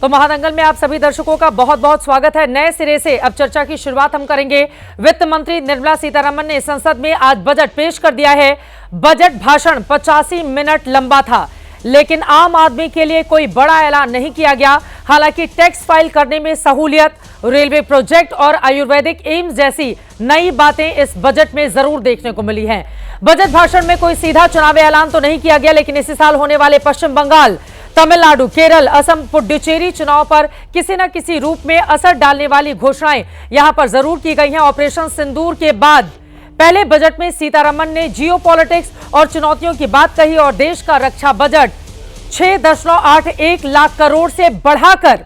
तो महादंगल में आप सभी दर्शकों का बहुत बहुत स्वागत है। नए सिरे से अब चर्चा की शुरुआत हम करेंगे। वित्त मंत्री निर्मला सीतारमण ने संसद में आज बजट पेश कर दिया है। बजट भाषण 85 मिनट लंबा था, लेकिन आम आदमी के लिए कोई बड़ा ऐलान नहीं किया गया। हालांकि टैक्स फाइल करने में सहूलियत, रेलवे प्रोजेक्ट और आयुर्वेदिक एम्स जैसी नई बातें इस बजट में जरूर देखने को मिली हैं। बजट भाषण में कोई सीधा चुनावी ऐलान तो नहीं किया गया, लेकिन इसी साल होने वाले पश्चिम बंगाल, तमिलनाडु, केरल, असम, पुडुचेरी चुनाव पर किसी न किसी रूप में असर डालने वाली घोषणाएं यहां पर जरूर की गई हैं। ऑपरेशन सिंदूर के बाद पहले बजट में सीतारमण ने जियोपॉलिटिक्स और चुनौतियों की बात कही और देश का रक्षा बजट 6.81 लाख करोड़ से बढ़ाकर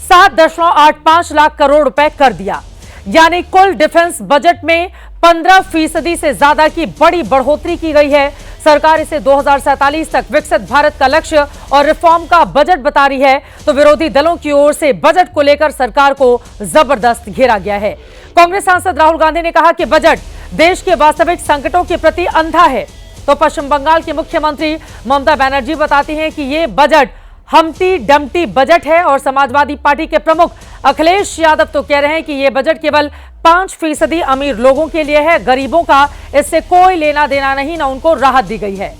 7.85 लाख करोड़ रुपए कर दिया। यानी कुल डिफेंस बजट में 15% से ज्यादा की बड़ी बढ़ोतरी की गई है। सरकार इसे 2047 तक विकसित भारत का लक्ष्य और रिफॉर्म का बजट बता रही है, तो विरोधी दलों की ओर से बजट को लेकर सरकार को जबरदस्त घेरा गया है। कांग्रेस सांसद राहुल गांधी ने कहा कि बजट देश के वास्तविक संकटों के प्रति अंधा है, तो पश्चिम बंगाल की मुख्यमंत्री ममता बनर्जी बताती हैं कि यह बजट हमटी डमटी बजट है और समाजवादी पार्टी के प्रमुख अखिलेश यादव तो कह रहे हैं कि यह बजट केवल 5% अमीर लोगों के लिए है, गरीबों का इससे कोई लेना देना नहीं, ना उनको राहत दी गई है।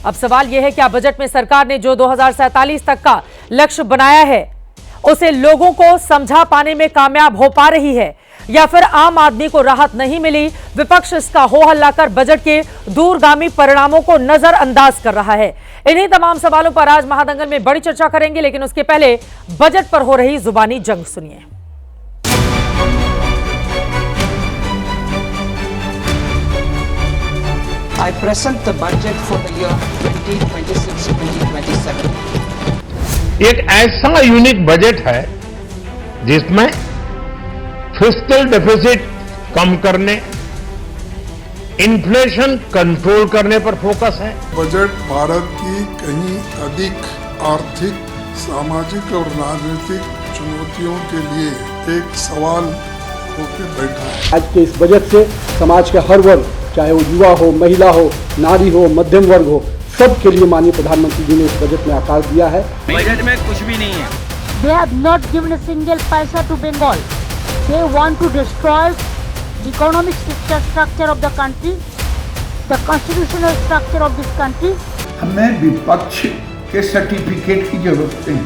अब सवाल यह है, क्या बजट में सरकार ने जो 2047 तक का लक्ष्य बनाया है उसे लोगों को समझा पाने में कामयाब हो पा रही है, या फिर आम आदमी को राहत नहीं मिली? विपक्ष इसका हो हल्ला कर बजट के दूरगामी परिणामों को नजरअंदाज कर रहा है। इन्हीं तमाम सवालों पर आज महादंगल में बड़ी चर्चा करेंगे, लेकिन उसके पहले बजट पर हो रही जुबानी जंग सुनिए। I present the budget for the year 2026-2027. एक ऐसा यूनिक बजट है जिसमें फिस्कल डेफिसिट कम करने, इन्फ्लेशन कंट्रोल करने पर फोकस है। बजट भारत की कहीं अधिक आर्थिक, सामाजिक और राजनीतिक चुनौतियों के लिए एक सवाल होकर बैठा है। आज के इस बजट से समाज के हर वर्ग, चाहे वो युवा हो, महिला हो, नारी हो, मध्यम वर्ग हो, सबके लिए माननीय प्रधानमंत्री जी ने इस बजट में आकार दिया है। बजट में कुछ भी नहीं है। They have not given a single paisa to Bengal. They want to destroy the economic structure of the country, the constitutional structure of this country. हमें विपक्ष के सर्टिफिकेट की जरूरत नहीं।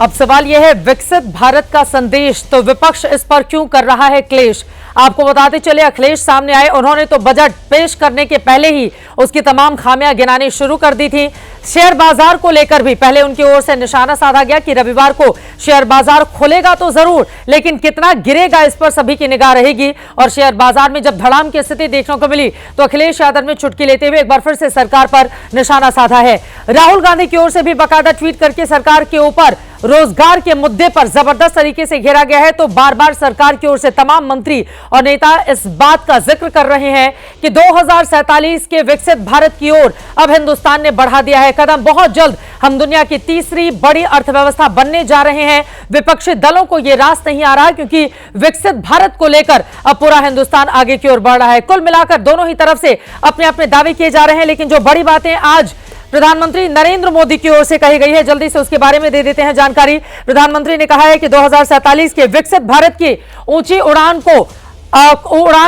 अब सवाल यह है, विकसित भारत का संदेश, तो विपक्ष इस पर क्यों कर रहा है क्लेश? आपको बताते चले, अखिलेश सामने आए, उन्होंने तो बजट पेश करने के पहले ही उसकी तमाम खामियां गिनानी शुरू कर दी थी। शेयर बाजार को लेकर भी पहले उनकी ओर से निशाना साधा गया कि रविवार को शेयर बाजार खुलेगा तो जरूर, लेकिन कितना गिरेगा इस पर सभी की निगाह रहेगी। और शेयर बाजार में जब धड़ाम की स्थिति देखने को मिली तो अखिलेश यादव ने चुटकी लेते हुए एक बार फिर से सरकार पर निशाना साधा है। राहुल गांधी की ओर से भी बाकायदा ट्वीट करके सरकार के ऊपर रोजगार के मुद्दे पर जबरदस्त तरीके से घेरा गया है। तो बार बार सरकार की ओर से तमाम मंत्री और नेता इस बात का जिक्र कर रहे हैं कि 2047 के विकसित भारत की ओर अब हिंदुस्तान ने बढ़ा दिया है कदम। बहुत जल्द हम दुनिया की तीसरी बड़ी अर्थव्यवस्था बनने जा रहे हैं। विपक्षी दलों को यह रास नहीं आ रहा, क्योंकि विकसित भारत को लेकर अब पूरा हिंदुस्तान आगे की ओर बढ़ रहा है। कुल मिलाकर दोनों ही तरफ से अपने अपने दावे किए जा रहे हैं, लेकिन जो बड़ी बातें आज प्रधानमंत्री नरेंद्र मोदी की ओर से कही गई है, जल्दी से उसके बारे में दे देते हैं जानकारी। प्रधानमंत्री ने कहा है कि 2047 के विकसित भारत की ऊंची उड़ान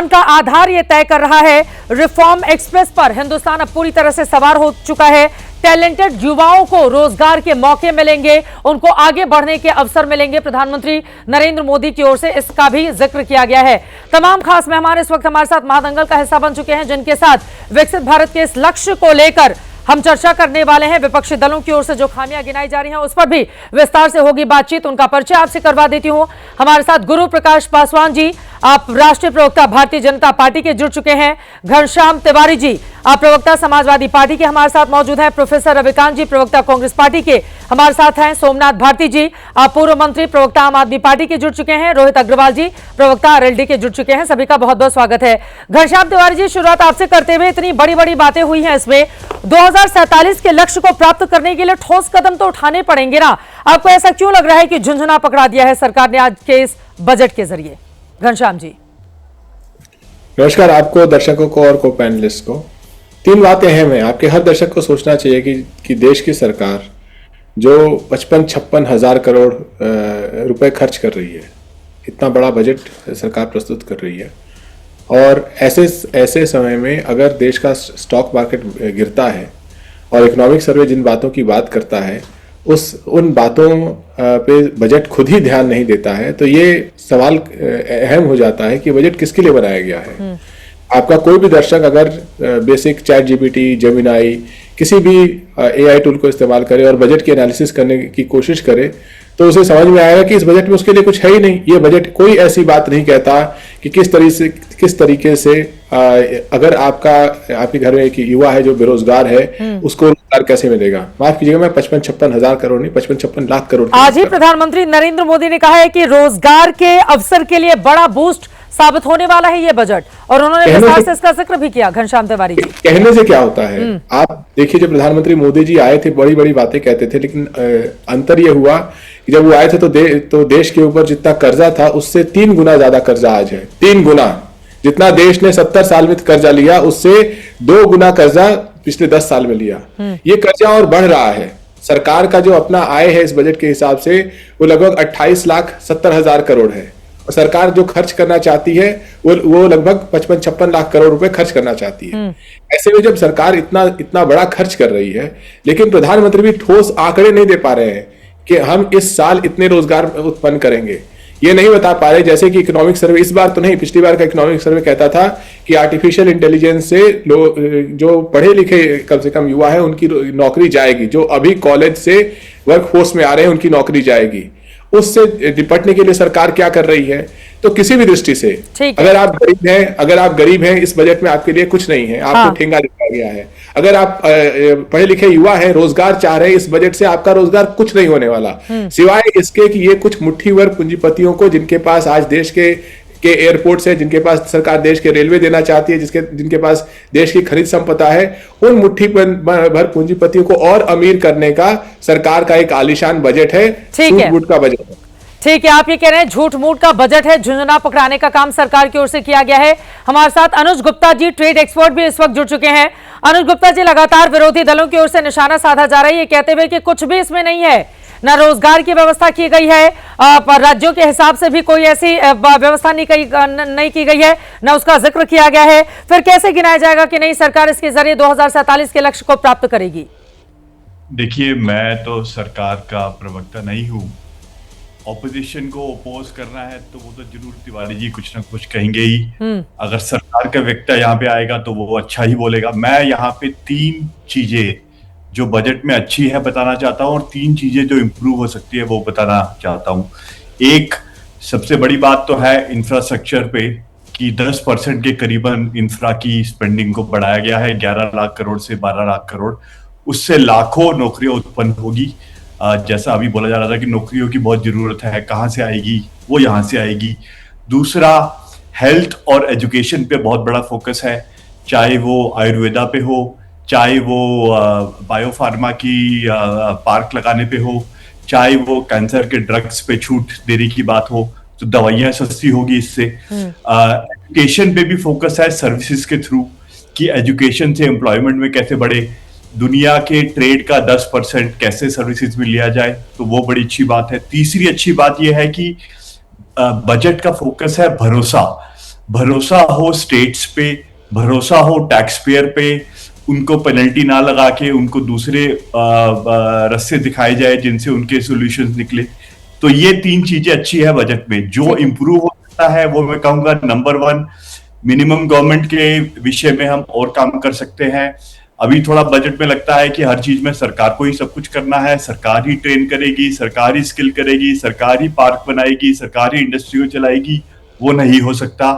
का आधार यह तय कर रहा है। रिफॉर्म एक्सप्रेस पर हिंदुस्तान अब पूरी तरह से सवार हो चुका है। टैलेंटेड युवाओं को रोजगार के मौके मिलेंगे, उनको आगे बढ़ने के अवसर मिलेंगे। प्रधानमंत्री नरेंद्र मोदी की ओर से इसका भी जिक्र किया गया है। तमाम खास मेहमान इस वक्त हमारे साथ महादंगल का हिस्सा बन चुके हैं, जिनके साथ विकसित भारत के इस लक्ष्य को लेकर हम चर्चा करने वाले हैं। विपक्षी दलों की ओर से जो खामियां गिनाई जा रही हैं उस पर भी विस्तार से होगी बातचीत। उनका परिचय आपसे करवा देती हूं। हमारे साथ गुरु प्रकाश पासवान जी, आप राष्ट्रीय प्रवक्ता भारतीय जनता पार्टी के जुड़ चुके हैं। घनश्याम तिवारी जी, आप प्रवक्ता समाजवादी पार्टी के हमारे साथ मौजूद हैं। प्रोफेसर रविकांत जी, प्रवक्ता कांग्रेस पार्टी के हमारे साथ हैं। सोमनाथ भारती जी, आप पूर्व मंत्री, प्रवक्ता आम आदमी पार्टी के जुड़ चुके हैं। रोहित अग्रवाल जी, प्रवक्ता आरएलडी के जुड़ चुके हैं। सभी का बहुत बहुत स्वागत है। घनश्याम तिवारी जी, शुरुआत आपसे करते हुए, इतनी बड़ी बड़ी बातें हुई हैं इसमें, 2047 के लक्ष्य को प्राप्त करने के लिए ठोस कदम तो उठाने पड़ेंगे ना। आपको ऐसा क्यों लग रहा है कि झुंझुना पकड़ा दिया है सरकार ने आज के इस बजट के जरिए? घनश्याम जी। नमस्कार आपको, दर्शकों को और को पैनलिस्ट को। तीन बातें अहम हैं। आपके हर दर्शक को सोचना चाहिए कि देश की सरकार जो 55-56 हजार करोड़ रुपए खर्च कर रही है, इतना बड़ा बजट सरकार प्रस्तुत कर रही है, और ऐसे समय में अगर देश का स्टॉक मार्केट गिरता है और इकोनॉमिक सर्वे जिन बातों की बात करता है उन बातों पे बजट खुद ही ध्यान नहीं देता है, तो ये सवाल अहम हो जाता है कि बजट किसके लिए बनाया गया है। आपका कोई भी दर्शक अगर बेसिक चैट जीपीटी, जेमिनाई, किसी भी एआई टूल को इस्तेमाल करे और बजट की एनालिसिस करने की कोशिश करे तो उसे समझ में आएगा कि इस बजट में उसके लिए कुछ है ही नहीं। ये बजट कोई ऐसी बात नहीं कहता कि किस तरीके से अगर आपके घर में एक युवा है जो बेरोजगार है उसको रोजगार कैसे मिलेगा। माफ कीजिएगा, मैं 55-56 हजार करोड़ नहीं, 55-56 लाख करोड़। आज ही प्रधानमंत्री नरेंद्र मोदी ने कहा है कि रोजगार के अवसर के लिए बड़ा बूस्ट साबित होने वाला है ये बजट, और उन्होंने विस्तार से इसका जिक्र भी किया। घनश्याम तिवारी जी, कहने से क्या होता है, आप देखिए जब प्रधानमंत्री मोदी जी आए थे बड़ी बड़ी बातें कहते थे, लेकिन अंतर ये हुआ कि जब वो आए थे तो देश के ऊपर जितना कर्जा था उससे 3 गुना ज्यादा कर्जा आज है। 3 गुना जितना देश ने 70 साल में कर्जा लिया उससे 2 गुना कर्जा पिछले 10 साल में लिया। ये कर्जा और बढ़ रहा है। सरकार का जो अपना आय है इस बजट के हिसाब से वो लगभग 28,70,000 करोड़ है, और सरकार जो खर्च करना चाहती है वो लगभग 55-56 लाख करोड़ रुपए खर्च करना चाहती है। ऐसे में जब सरकार इतना बड़ा खर्च कर रही है, लेकिन प्रधानमंत्री भी ठोस आंकड़े नहीं दे पा रहे हैं कि हम इस साल इतने रोजगार उत्पन्न करेंगे, ये नहीं बता पा रहे। जैसे कि इकोनॉमिक सर्वे, इस बार तो नहीं, पिछली बार का इकोनॉमिक सर्वे कहता था कि आर्टिफिशियल इंटेलिजेंस से जो पढ़े लिखे कम से कम युवा है उनकी नौकरी जाएगी, जो अभी कॉलेज से वर्कफोर्स में आ रहे हैं उनकी नौकरी जाएगी। उससे निपटने के लिए सरकार क्या कर रही है? तो किसी भी दृष्टि से अगर आप गरीब हैं इस बजट में आपके लिए कुछ नहीं है, आपको ठेंगा दिया गया है। अगर आप पढ़े लिखे युवा हैं, रोजगार चाह रहे हैं, इस बजट से आपका रोजगार कुछ नहीं होने वाला, सिवाय इसके कि ये कुछ मुट्ठी भर पूंजीपतियों को, जिनके पास आज देश के एयरपोर्ट्स है, जिनके पास सरकार देश के रेलवे देना चाहती है, जिनके पास देश की खनिज संपदा है, उन मुट्ठी भर पूंजीपतियों को और अमीर करने का सरकार का एक आलीशान बजट है, झूठ का बजट है। ठीक है, आप ये कह रहे हैं झूठ मूठ का बजट है, झुंझुना पकड़ाने का काम सरकार की ओर से किया गया है। हमारे साथ अनुज गुप्ता जी, ट्रेड एक्सपर्ट, भी इस वक्त जुड़ चुके हैं। अनुज गुप्ता जी, लगातार विरोधी दलों की ओर से निशाना साधा जा रहा है, ये कहते हुए कि कुछ भी इसमें नहीं है, ना रोजगार की व्यवस्था की गई है, राज्यों के हिसाब से भी कोई ऐसी व्यवस्था नहीं की गई है, ना उसका जिक्र किया गया है। फिर कैसे गिनाया जाएगा कि नहीं सरकार इसके जरिए 2047 के लक्ष्य को प्राप्त करेगी? देखिए, मैं तो सरकार का प्रवक्ता नहीं हूं। ऑपोजिशन को अपोज करना है तो वो तो जरूर तिवारी जी कुछ ना कुछ कहेंगे ही। अगर सरकार का वक्ता यहाँ पे आएगा तो वो अच्छा ही बोलेगा। मैं यहाँ पे 3 चीजें जो बजट में अच्छी है बताना चाहता हूँ, और 3 चीजें जो इम्प्रूव हो सकती है वो बताना चाहता हूँ। एक सबसे बड़ी बात तो है इंफ्रास्ट्रक्चर पे, कि 10% के करीबन इंफ्रा की स्पेंडिंग को बढ़ाया गया है 11 लाख करोड़ से 12 लाख करोड़। उससे लाखों नौकरियां उत्पन्न होगी। जैसा अभी बोला जा रहा था कि नौकरियों की बहुत जरूरत है, कहाँ से आएगी? वो यहाँ से आएगी। दूसरा, हेल्थ और एजुकेशन पे बहुत बड़ा फोकस है, चाहे वो आयुर्वेदा पे हो, चाहे वो बायोफार्मा की पार्क लगाने पे हो, चाहे वो कैंसर के ड्रग्स पे छूट देने की बात हो, तो दवाइयां सस्ती होगी इससे। एजुकेशन पे भी फोकस है सर्विसेज के थ्रू, कि एजुकेशन से एम्प्लॉयमेंट में कैसे बढ़े, दुनिया के ट्रेड का 10% कैसे सर्विसेज में लिया जाए, तो वो बड़ी अच्छी बात है। तीसरी अच्छी बात यह है कि बजट का फोकस है भरोसा हो स्टेट्स पे, भरोसा हो टैक्स पेयर पे, उनको पेनल्टी ना लगा के उनको दूसरे रास्ते दिखाए जाए जिनसे उनके सॉल्यूशंस निकले। तो ये 3 चीजें अच्छी है बजट में। जो इम्प्रूव हो सकता है वो मैं कहूंगा, नंबर 1, मिनिमम गवर्नमेंट के विषय में हम और काम कर सकते हैं। अभी थोड़ा बजट में लगता है कि हर चीज में सरकार को ही सब कुछ करना है, सरकार ही ट्रेन करेगी, सरकार ही स्किल करेगी, सरकार ही पार्क बनाएगी, सरकार ही इंडस्ट्री को चलाएगी। वो नहीं हो सकता,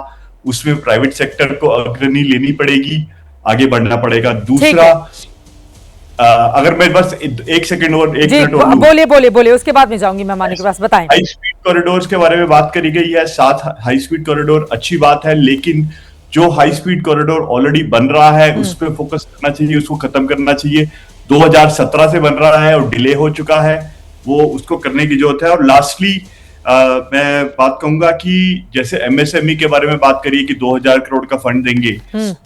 उसमें प्राइवेट सेक्टर को अग्रणी लेनी पड़ेगी, आगे बढ़ना पड़ेगा। दूसरा, अगर मैं बस 1 सेकंड और 1 मिनट और बोलिए, उसके बाद में जाऊंगी मेहमानों के पास। बताएं। हाई स्पीड कॉरिडोर के बारे में बात करी गई है, 7 हाई स्पीड कॉरिडोर अच्छी बात है, लेकिन जो हाई स्पीड कॉरिडोर ऑलरेडी बन रहा है उस पर फोकस करना चाहिए, उसको खत्म करना चाहिए। 2017 से बन रहा है और डिले हो चुका है, वो उसको करने की जरूरत है। और लास्टली, मैं बात कहूंगा कि जैसे एमएसएमई के बारे में बात करिए कि 2000 करोड़ का फंड देंगे।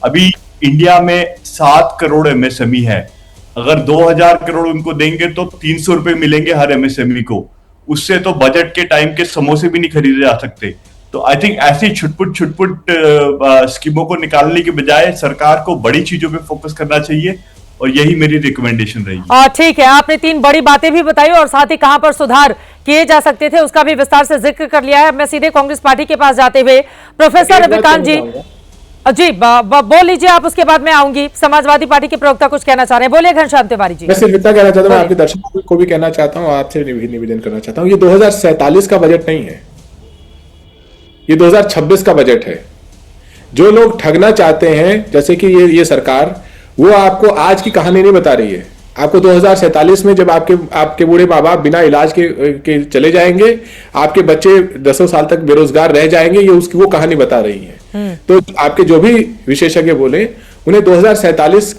अभी इंडिया में 7 करोड़ एमएसएमई है। अगर 2000 करोड़ उनको देंगे तो 300 रुपए मिलेंगे हर एमएसएमई को। उससे तो बजट के टाइम के समोसे भी नहीं खरीदे जा सकते। तो आई थिंक ऐसी छुटपुट स्कीमों को निकालने के बजाय सरकार को बड़ी चीजों पे फोकस करना चाहिए और यही मेरी रिकमेंडेशन रहेगी। ठीक है, आपने 3 बड़ी बातें भी बताई और साथ ही कहां पर सुधार किए जा सकते थे उसका भी विस्तार से जिक्र कर लिया है। मैं सीधे कांग्रेस पार्टी के पास जाते हुए प्रोफेसर रविकांत जी जी बोल लीजिए आप, उसके बाद मैं आऊंगी। समाजवादी पार्टी के प्रवक्ता कुछ कहना चाह रहे हैं, बोलिए घनश्याम तिवारी जी। मैं सिर्फ इतना कहना चाहता हूँ, आपके दर्शकों को भी कहना चाहता हूँ, आपसे निवेदन करना चाहता हूँ, ये 2047 का बजट नहीं है, ये 2026 का बजट है। जो लोग ठगना चाहते हैं जैसे कि ये सरकार, वो आपको आज की कहानी नहीं बता रही है। आपको 2047 में जब आपके बूढ़े माँ बाप बिना इलाज के चले जाएंगे, आपके बच्चे 10 साल तक बेरोजगार रह जाएंगे, ये उसकी वो कहानी बता रही है। तो आपके जो भी विशेषज्ञ बोले, उन्हें 2047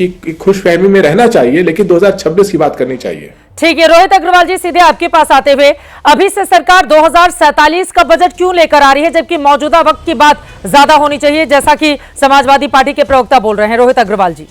की खुशफहमी में रहना चाहिए, लेकिन 2026 की बात करनी चाहिए। ठीक है, रोहित अग्रवाल जी सीधे आपके पास आते हुए, अभी से सरकार 2047 का बजट क्यों लेकर आ रही है जबकि मौजूदा वक्त की बात ज्यादा होनी चाहिए, जैसा कि समाजवादी पार्टी के प्रवक्ता बोल रहे हैं। रोहित अग्रवाल जी।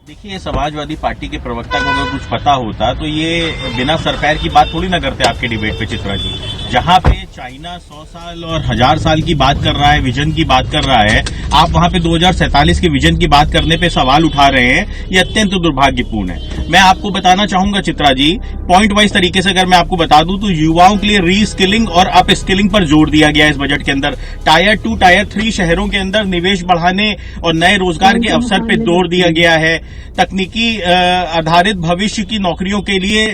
देखिए, समाजवादी पार्टी के प्रवक्ता को अगर कुछ पता होता तो ये बिना सरकार की बात थोड़ी ना करते आपके डिबेट पे चित्रा जी। जहां पे चाइना 100 साल और 1000 साल की बात कर रहा है, विजन की बात कर रहा है, आप वहां पे 2047 के विजन की बात करने पे सवाल उठा रहे हैं, ये अत्यंत दुर्भाग्यपूर्ण है। मैं आपको बताना चाहूंगा चित्रा जी, पॉइंट वाइज तरीके से अगर मैं आपको बता दूं तो युवाओं के लिए रीस्किलिंग और अप स्किलिंग पर जोर दिया गया है इस बजट के अंदर। टायर 2, टायर 3 शहरों के अंदर निवेश बढ़ाने और नए रोजगार के अवसर पे जोर दिया गया है। तकनीकी आधारित भविष्य की नौकरियों के लिए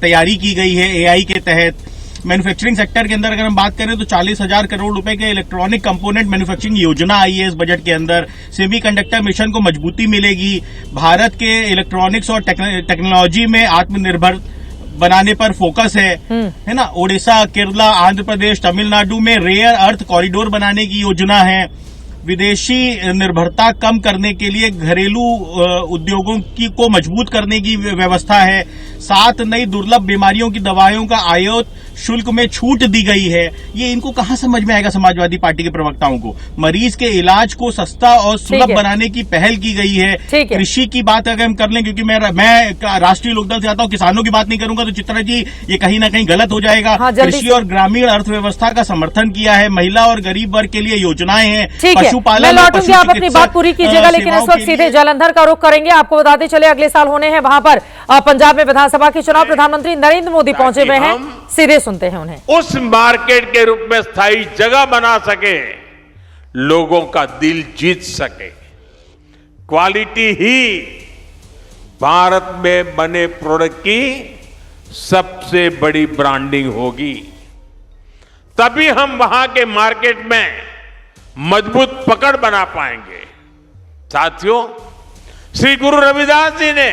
तैयारी की गई है एआई के तहत। मैन्युफैक्चरिंग सेक्टर के अंदर अगर हम बात करें तो 40,000 करोड़ रुपए के इलेक्ट्रॉनिक कंपोनेंट मैन्युफैक्चरिंग योजना आई है इस बजट के अंदर। सेमीकंडक्टर मिशन को मजबूती मिलेगी। भारत के इलेक्ट्रॉनिक्स और टेक्नोलॉजी में आत्मनिर्भर बनाने पर फोकस है ना। ओडिशा, केरला, आंध्र प्रदेश, तमिलनाडु में रेयर अर्थ कॉरिडोर बनाने की योजना है। विदेशी निर्भरता कम करने के लिए घरेलू उद्योगों को मजबूत करने की व्यवस्था है। 7 नई दुर्लभ बीमारियों की दवाइयों का आयात शुल्क में छूट दी गई है। ये इनको कहां समझ में आएगा समाजवादी पार्टी के प्रवक्ताओं को। मरीज के इलाज को सस्ता और सुलभ बनाने की पहल की गई है। कृषि की बात अगर हम कर लें, क्योंकि मैं राष्ट्रीय लोकदल से आता हूं, किसानों की बात नहीं करूंगा तो चित्रा जी ये कहीं ना कहीं गलत हो जाएगा। कृषि और ग्रामीण अर्थव्यवस्था का समर्थन किया है। महिला और गरीब वर्ग के लिए योजनाएं हैं। पशुपालन, मैं लौटूंगी, आप अपनी बात पूरी कीजिएगा, लेकिन इस वक्त सीधे जालंधर का रुख करेंगे। आपको बताते चले अगले साल होने हैं वहां पर पंजाब में विधानसभा के चुनाव। प्रधानमंत्री नरेंद्र मोदी पहुंचे हुए हैं, सीधे सुनते हैं उन्हें। उस मार्केट के रूप में स्थायी जगह बना सके, लोगों का दिल जीत सके। क्वालिटी ही भारत में बने प्रोडक्ट की सबसे बड़ी ब्रांडिंग होगी। तभी हम वहां के मार्केट में मजबूत पकड़ बना पाएंगे। साथियों, श्री गुरु रविदास जी ने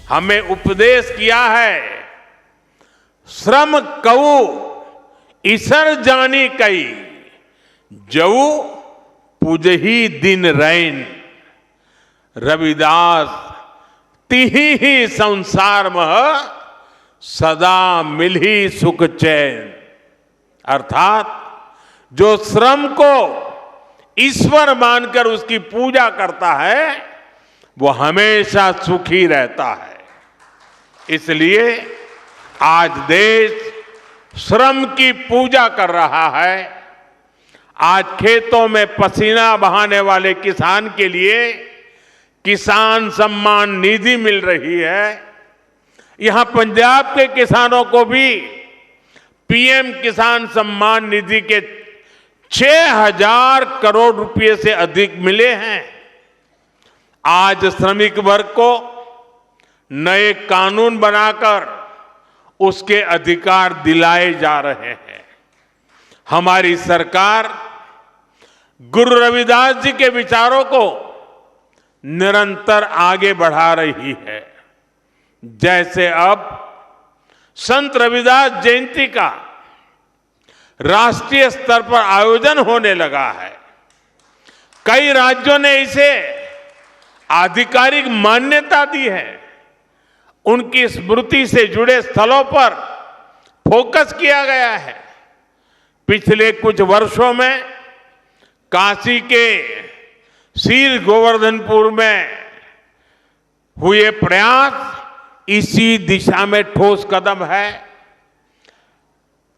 हमें उपदेश किया है, श्रम कऊ ईसर जानी कई, जऊ पूजही दिन रैन। रविदास तिही ही संसार मह सदा मिलही सुख चैन। अर्थात जो श्रम को ईश्वर मानकर उसकी पूजा करता है वो हमेशा सुखी रहता है। इसलिए आज देश श्रम की पूजा कर रहा है। आज खेतों में पसीना बहाने वाले किसान के लिए किसान सम्मान निधि मिल रही है। यहां पंजाब के किसानों को भी पीएम किसान सम्मान निधि के 6,000 करोड़ रुपए से अधिक मिले हैं। आज श्रमिक वर्ग को नए कानून बनाकर उसके अधिकार दिलाए जा रहे हैं। हमारी सरकार गुरु रविदास जी के विचारों को निरंतर आगे बढ़ा रही है। जैसे अब संत रविदास जयंती का राष्ट्रीय स्तर पर आयोजन होने लगा है। कई राज्यों ने इसे आधिकारिक मान्यता दी है। उनकी स्मृति से जुड़े स्थलों पर फोकस किया गया है। पिछले कुछ वर्षों में काशी के सीर गोवर्धनपुर में हुए प्रयास इसी दिशा में ठोस कदम है।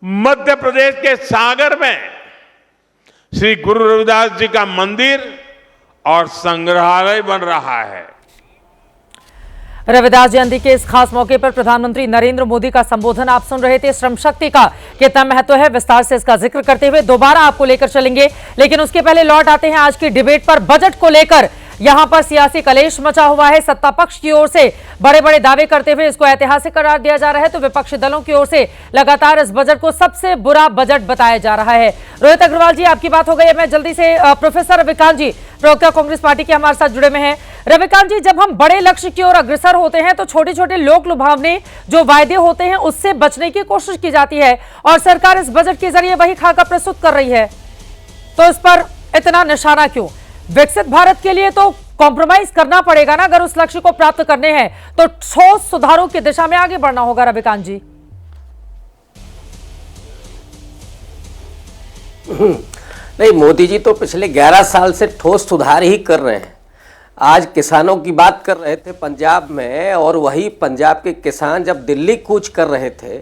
मध्य प्रदेश के सागर में श्री गुरु रविदास जी का मंदिर और संग्रहालय बन रहा है। रविदास जयंती के इस खास मौके पर प्रधानमंत्री नरेंद्र मोदी का संबोधन आप सुन रहे थे। श्रम शक्ति का कितना महत्व है, विस्तार से इसका जिक्र करते हुए दोबारा आपको लेकर चलेंगे, लेकिन उसके पहले लौट आते हैं आज की डिबेट पर। बजट को लेकर यहां पर सियासी कलेश मचा हुआ है। सत्ता पक्ष की ओर से बड़े बड़े दावे करते हुए इसको ऐतिहासिक करार दिया जा रहा है, तो विपक्षी दलों की ओर से लगातार इस बजट को सबसे बुरा बजट बताया जा रहा है। रोहित अग्रवाल जी, आपकी बात हो गई है। मैं जल्दी से प्रोफेसर रविकांत जी, प्रवक्ता कांग्रेस पार्टी के, हमारे साथ जुड़े में हैं। रविकांत जी, जब हम बड़े लक्ष्य की ओर अग्रसर होते हैं तो छोटे छोटे लोक लुभावने जो वायदे होते हैं उससे बचने की कोशिश की जाती है, और सरकार इस बजट के जरिए वही खाका प्रस्तुत कर रही है, तो इस पर इतना निशाना क्यों? विकसित भारत के लिए तो कॉम्प्रोमाइज करना पड़ेगा ना, अगर उस लक्ष्य को प्राप्त करने हैं तो ठोस सुधारों की दिशा में आगे बढ़ना होगा। रविकांत जी, नहीं, मोदी जी तो पिछले 11 साल से ठोस सुधार ही कर रहे हैं। आज किसानों की बात कर रहे थे पंजाब में, और वही पंजाब के किसान जब दिल्ली कूच कर रहे थे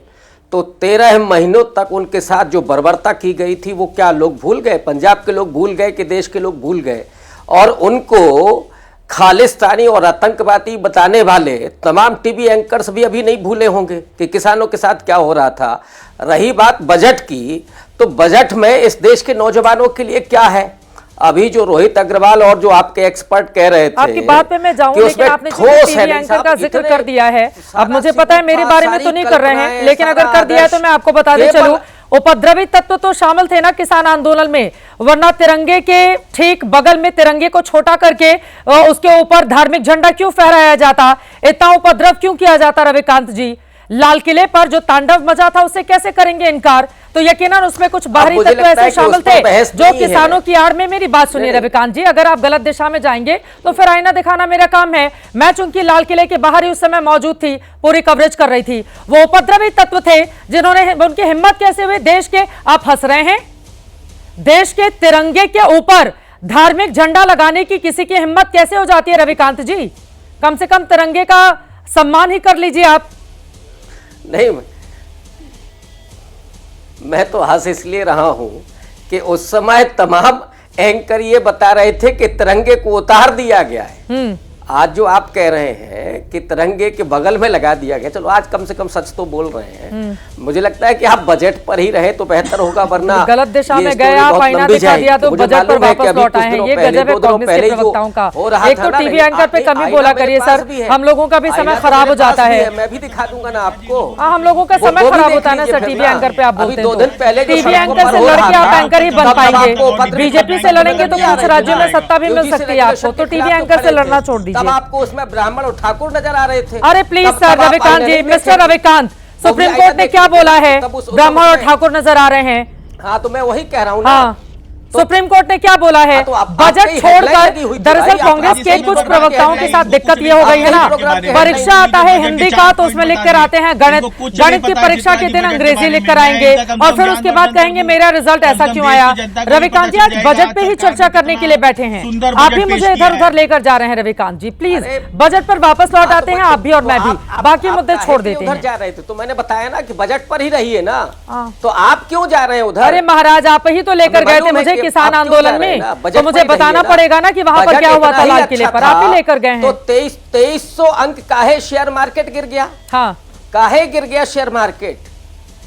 तो 13 महीनों तक उनके साथ जो बर्बरता की गई थी वो क्या लोग भूल गए? पंजाब के लोग भूल गए कि देश के लोग भूल गए? और उनको खालिस्तानी और आतंकवादी बताने वाले तमाम टीवी एंकर्स भी अभी नहीं भूले होंगे कि किसानों के साथ क्या हो रहा था। रही बात बजट की, तो बजट में इस देश के नौजवानों के लिए क्या है? अभी जो रोहित अग्रवाल और जो आपके एक्सपर्ट कह रहे थे, आपकी बात पे मैं जाऊंगी, लेकिन आपने टीवी एंकर का जिक्र कर दिया है। अब मुझे पता है मेरे बारे में तो नहीं कर रहे हैं, लेकिन अगर कर दिया है तो मैं आपको बताते चलूं, उपद्रवी तत्व तो शामिल थे ना किसान आंदोलन में, वरना तिरंगे के ठीक बगल में तिरंगे को छोटा करके उसके ऊपर धार्मिक झंडा क्यों फहराया जाता? इतना उपद्रव क्यों किया जाता? रविकांत जी, लाल किले पर जो तांडव मचा था उससे कैसे करेंगे इनकार? तो यकीनन उसमें कुछ बाहरी तत्व ऐसे शामिल थे जो किसानों की आड़ में। मेरी बात सुनिए रविकांत जी, अगर आप गलत दिशा में जाएंगे तो फिर आईना दिखाना मेरा काम है। मैं चूंकि लाल किले के बाहर ही उस समय मौजूद थी, पूरी कवरेज कर रही थी। वो उपद्रवी तत्व थे जिन्होंने, उनकी हिम्मत कैसे हुई देश के, आप हंस रहे हैं, देश के तिरंगे के ऊपर धार्मिक झंडा लगाने की किसी की हिम्मत कैसे हो जाती है? रविकांत जी, कम से कम तिरंगे का सम्मान ही कर लीजिए आप। नहीं, मैं तो हंस इसलिए रहा हूं कि उस समय तमाम एंकर ये बता रहे थे कि तिरंगे को उतार दिया गया है। आज जो आप कह रहे हैं कि तिरंगे के बगल में लगा दिया गया, चलो आज कम से कम सच तो बोल रहे हैं। मुझे लगता है कि आप बजट पर ही रहे तो बेहतर होगा, वरना गलत दिशा में गए आप, आईना दिखा दिया तो बजट पर वापस लौट आए हैं। ये गजब है कांग्रेस के प्रवक्ताओं का। एक तो टीवी एंकर पे कमी बोला करिए सर, हम लोगों का भी समय खराब हो जाता है। मैं भी दिखा दूंगा ना आपको। हम लोगों का समय खराब होता है ना सर, टीवी एंकर पे आप बोलते हैं। 2 दिन पहले टीवी एंकर से लड़के आप एंकर ही बन पाएंगे, बीजेपी से लड़ेंगे तो कुछ राज्यों में सत्ता भी मिल सकती है आपको, तो टीवी एंकर से लड़ना छोड़ दीजिए। आपको उसमें ब्राह्मण और ठाकुर नजर आ रहे थे। अरे please sir Ravikant ji, mister Ravikant, supreme court ने क्या बोला है? ब्राह्मण और ठाकुर नजर आ रहे हैं। हाँ, तो मैं वही कह रहा हूँ। हाँ, सुप्रीम कोर्ट ने क्या बोला है? बजट छोड़कर दरअसल कांग्रेस के कुछ प्रवक्ताओं के साथ दिक्कत ये हो गई है ना, परीक्षा आता है हिंदी का तो उसमें लिख कर आते हैं गणित, गणित की परीक्षा के दिन अंग्रेजी लिख कर आएंगे और फिर उसके बाद कहेंगे मेरा रिजल्ट ऐसा क्यों आया। रविकांत जी, आज बजट पे ही चर्चा करने के लिए बैठे हैं, आप भी मुझे इधर उधर लेकर जा रहे हैं। रविकांत जी प्लीज बजट पर वापस लौट आते हैं, आप भी और मैं भी, बाकी मुद्दे छोड़ देते हैं। जा रहे थे तो मैंने बताया ना कि बजट पर ही रहिए ना, तो आप क्यों जा रहे हैं उधर? अरे महाराज, आप ही तो लेकर गए थे मुझे किसान आंदोलन में, तो मुझे बताना पड़ेगा ना कि वहां पर क्या हुआ था लाल किले पर, आप ही लेकर गए हैं। तो 2300 अंक काहे शेयर मार्केट गिर गया? हाँ, काहे गिर गया शेयर मार्केट?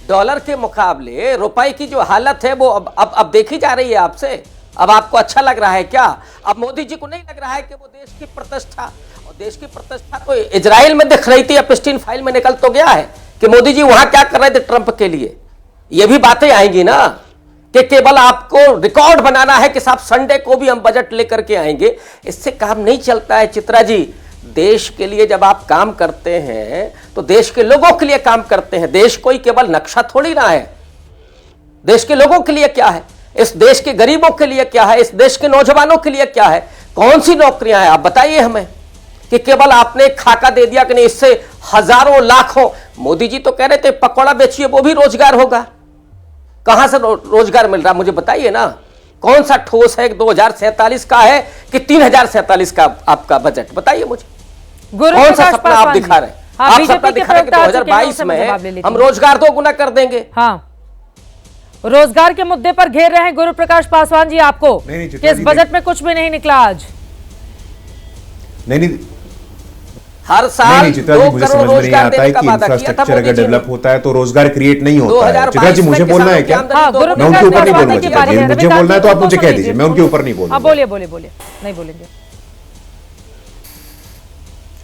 डॉलर के मुकाबले रुपए की जो हालत है वो अब देखी जा रही है आपसे। अब आपको अच्छा लग रहा है क्या? अब मोदी जी को नहीं लग रहा है कि वो देश की प्रतिष्ठा, और देश की प्रतिष्ठा तो इजराइल में दिख रही थी, एप्स्टीन फाइल में निकल तो गया है कि मोदी जी वहां क्या कर रहे थे ट्रंप के लिए। ये भी बातें आएंगी ना कि केवल आपको रिकॉर्ड बनाना है कि साहब संडे को भी हम बजट लेकर के आएंगे। इससे काम नहीं चलता है चित्रा जी। देश के लिए जब आप काम करते हैं तो देश के लोगों के लिए काम करते हैं। देश कोई केवल नक्शा थोड़ी ना है। देश के लोगों के लिए क्या है, इस देश के गरीबों के लिए क्या है, इस देश के नौजवानों के लिए क्या है, कौन सी नौकरियां हैं आप बताइए हमें। कि केवल आपने एक खाका दे दिया कि नहीं इससे हजारों लाखों। मोदी जी तो कह रहे थे पकौड़ा बेचिए वो भी रोजगार होगा। कहां से रोजगार मिल रहा मुझे बताइए ना। कौन सा ठोस है 2047 का है कि 3047 का आपका बजट, बताइए मुझे। कौन सा सपना आप दिखा रहे हैं? आप सपना दिखा रहे हैं कि 2022 में हम रोजगार 2 गुना कर देंगे। हाँ, रोजगार के मुद्दे पर घेर रहे हैं गुरु प्रकाश पासवान जी आपको कि इस बजट में कुछ भी नहीं निकला आज। नहीं, हर साल चित्रा जी, मुझे समझ में नहीं आता है कि इंफ्रास्ट्रक्चर अगर डेवलप होता है तो रोजगार क्रिएट नहीं होता है। चित्रा जी, मुझे बोलना है क्या? मैं उनके ऊपर नहीं बोलूंगा चित्रा जी, मुझे बोलना है तो आप मुझे कह दीजिए, मैं उनके ऊपर नहीं बोलूंगा। बोलिए बोलिए बोलिए, नहीं बोलेंगे।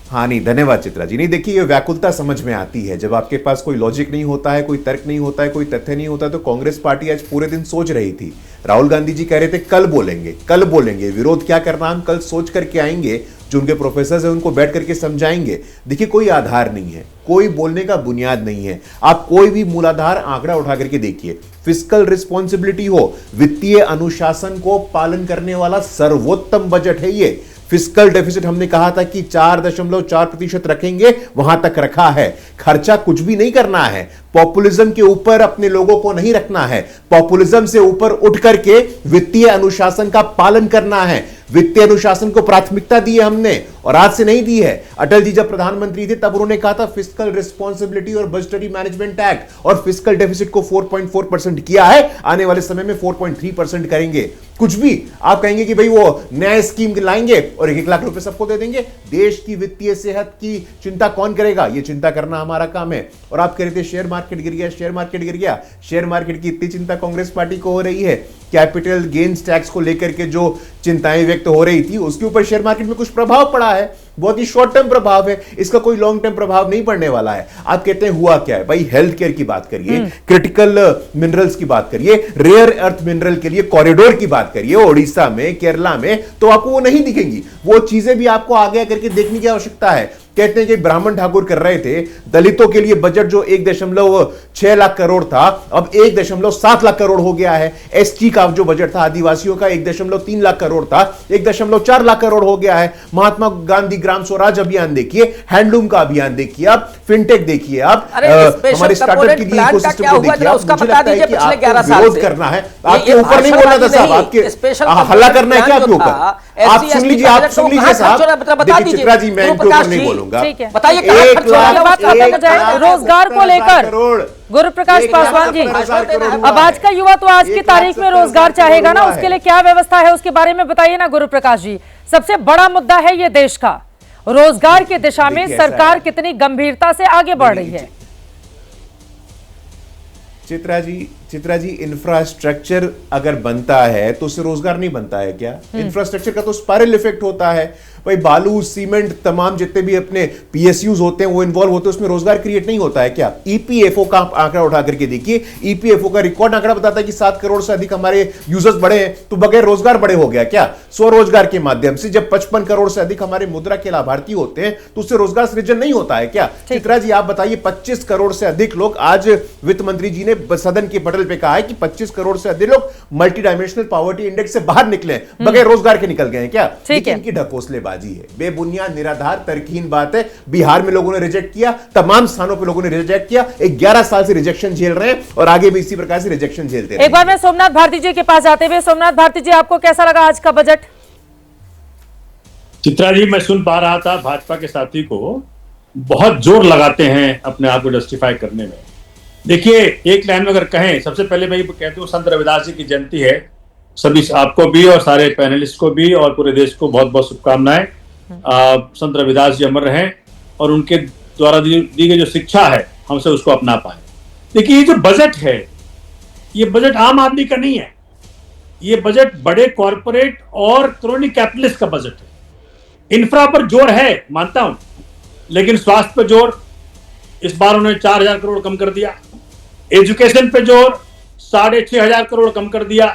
हाँ नहीं, धन्यवाद चित्रा जी। नहीं देखिए, ये व्याकुलता समझ में आती है जब आपके पास कोई लॉजिक नहीं होता है, कोई तर्क नहीं होता है, कोई तथ्य नहीं होता। तो कांग्रेस पार्टी आज पूरे दिन सोच रही थी। राहुल गांधी जी कह रहे थे कल बोलेंगे, कल बोलेंगे, विरोध क्या करना हम कल सोच करके आएंगे, जो उनके प्रोफेसर है उनको बैठ करके समझाएंगे। देखिए, कोई आधार नहीं है, कोई बोलने का बुनियाद नहीं है। आप कोई भी मूलाधार आंकड़ा उठा करके देखिए, फिस्कल रिस्पॉन्सिबिलिटी हो, वित्तीय अनुशासन को पालन करने वाला सर्वोत्तम बजट है ये। फिस्कल डेफिसिट हमने कहा था कि 4.4% रखेंगे, वहां तक रखा है। खर्चा कुछ भी नहीं करना है, पॉपुलिज्म के ऊपर अपने लोगों को नहीं रखना है, पॉपुलिज्म से ऊपर उठ करके वित्तीय अनुशासन का पालन करना है। वित्तीय अनुशासन को प्राथमिकता दी है हमने, और आज से नहीं दी है। अटल जी जब प्रधानमंत्री थे तब उन्होंने कहा था फिस्कल रिस्पॉन्सिबिलिटी और बजटरी मैनेजमेंट एक्ट, और फिस्कल डेफिसिट को 4.4% किया है। आने वाले समय में 4.3% करेंगे। कुछ भी आप कहेंगे कि भाई वो नया स्कीम लाएंगे और 1-1 लाख रुपए सबको दे देंगे। देश की वित्तीय सेहत की चिंता कौन करेगा? ये चिंता करना हमारा काम है। और आप कह रहे थे शेयर मार्केट गिर गया, शेयर मार्केट गिर गया। शेयर मार्केट की इतनी चिंता कांग्रेस पार्टी को हो रही है, कैपिटल गेन्स टैक्स को लेकर के जो चिंताएं व्यक्त हो रही थी उसके ऊपर शेयर मार्केट में कुछ प्रभाव पड़ा है, बहुत ही शॉर्ट टर्म प्रभाव है, इसका कोई लॉन्ग टर्म प्रभाव नहीं पड़ने वाला है। आप कहते हैं हुआ क्या है? भाई हेल्थ केयर की बात करिए, क्रिटिकल मिनरल्स की बात करिए, रेयर अर्थ मिनरल के लिए कॉरिडोर की बात करिए ओडिशा में, केरला में, तो आपको वो नहीं दिखेंगी। वो चीजें भी आपको आगे करके देखने की आवश्यकता है। कहते हैं कि ब्राह्मण ठाकुर कर रहे थे दलितों के लिए बजट जो 1.6 लाख करोड़ था अब 1.7 लाख करोड़ हो गया है। एसटी का जो बजट था आदिवासियों का 1.3 लाख करोड़ था, 1.4 लाख करोड़ हो गया है। महात्मा गांधी ग्राम स्वराज अभियान देखिए, हैंडलूम का अभियान देखिए, आप फिनटेक देखिए, आप हमारे स्टार्टअप के लिए इकोसिस्टम को देखिए। मुझे लगता है कि आपको विरोध करना है, आपके ऊपर नहीं बोलना था साहब, आपके हल्ला करना है क्या आपके ऊपर? आप सुन लीजिए, आप सुन लीजिए साहब। देखिए चित्रा जी, मैं इनके ऊपर नहीं बोलूंगा। बताइए रोजगार को लेकर गुरु प्रकाश पासवान जी, अब आज का युवा तो आज की तारीख में रोजगार चाहेगा ना, उसके लिए क्या व्यवस्था है उसके बारे में बताइए ना गुरु प्रकाश जी। सबसे बड़ा मुद्दा है ये देश का, रोजगार की दिशा में सरकार कितनी गंभीरता से आगे बढ़ रही है। चित्रा जी इंफ्रास्ट्रक्चर अगर बनता है तो उससे रोजगार नहीं बनता है क्या? इंफ्रास्ट्रक्चर का तो स्पाइरल इफेक्ट होता है। भाई बालू, सीमेंट, तमाम जितने भी अपने पीएसयूज होते हैं वो इन्वॉल्व होते हैं, उसमें रोजगार क्रिएट नहीं होता है क्या? ईपीएफओ का आंकड़ा उठा करके देखिए, ईपीएफओ का रिकॉर्ड आंकड़ा बताता है कि 7 करोड़ से अधिक हमारे यूजर्स बढ़े हैं, तो बगैर रोजगार बढ़े हो गया क्या? स्वरोजगार के माध्यम से जब 55 करोड़ से अधिक हमारे मुद्रा के लाभार्थी होते हैं तो उससे रोजगार सृजन नहीं होता है क्या? चित्रा जी आप बताइए, 25 करोड़ से अधिक लोग, आज वित्त मंत्री जी ने सदन के पटल पे कहा है कि 25 करोड़ से अधिक लोग मल्टी डायमेंशनल पॉवर्टी इंडेक्स से बाहर निकले, बगैर रोजगार के निकल गए हैं क्या? इनकी ढकोसलेबाजी है, बेबुनियाद, निराधार, तर्कहीन बात है। बिहार में लोगों ने रिजेक्ट किया, तमाम स्थानों पे लोगों ने रिजेक्ट किया, 11 साल से रिजेक्शन झेल रहे हैं और आगे भी इसी प्रकार से रिजेक्शन झेलते हैं। एक बार मैं सोमनाथ भारती जी के पास जाते हुए, सोमनाथ भारती जी आपको कैसा लगा आज का बजट? चित्रा जी, मैं सुन पा रहा था भाजपा के साथी को बहुत जोर लगाते हैं अपने आप को जस्टिफाई करने में। देखिए, एक लाइन में अगर कहें, सबसे पहले मैं कहता हूँ संत रविदास जी की जयंती है, सभी आपको भी और सारे पैनलिस्ट को भी और पूरे देश को बहुत बहुत शुभकामनाएं। संत रविदास जी अमर रहें और उनके द्वारा दी गई जो शिक्षा है हमसे उसको अपना पाए। देखिए, ये जो बजट है ये बजट आम आदमी का नहीं है, ये बजट बड़े कॉरपोरेट और क्रोनी कैपिटलिस्ट का बजट है। इंफ्रा पर जोर है मानता हूं, लेकिन स्वास्थ्य पर जोर इस बार उन्होंने 4000 करोड़ कम कर दिया, एजुकेशन पे जोर 6500 करोड़ कम कर दिया,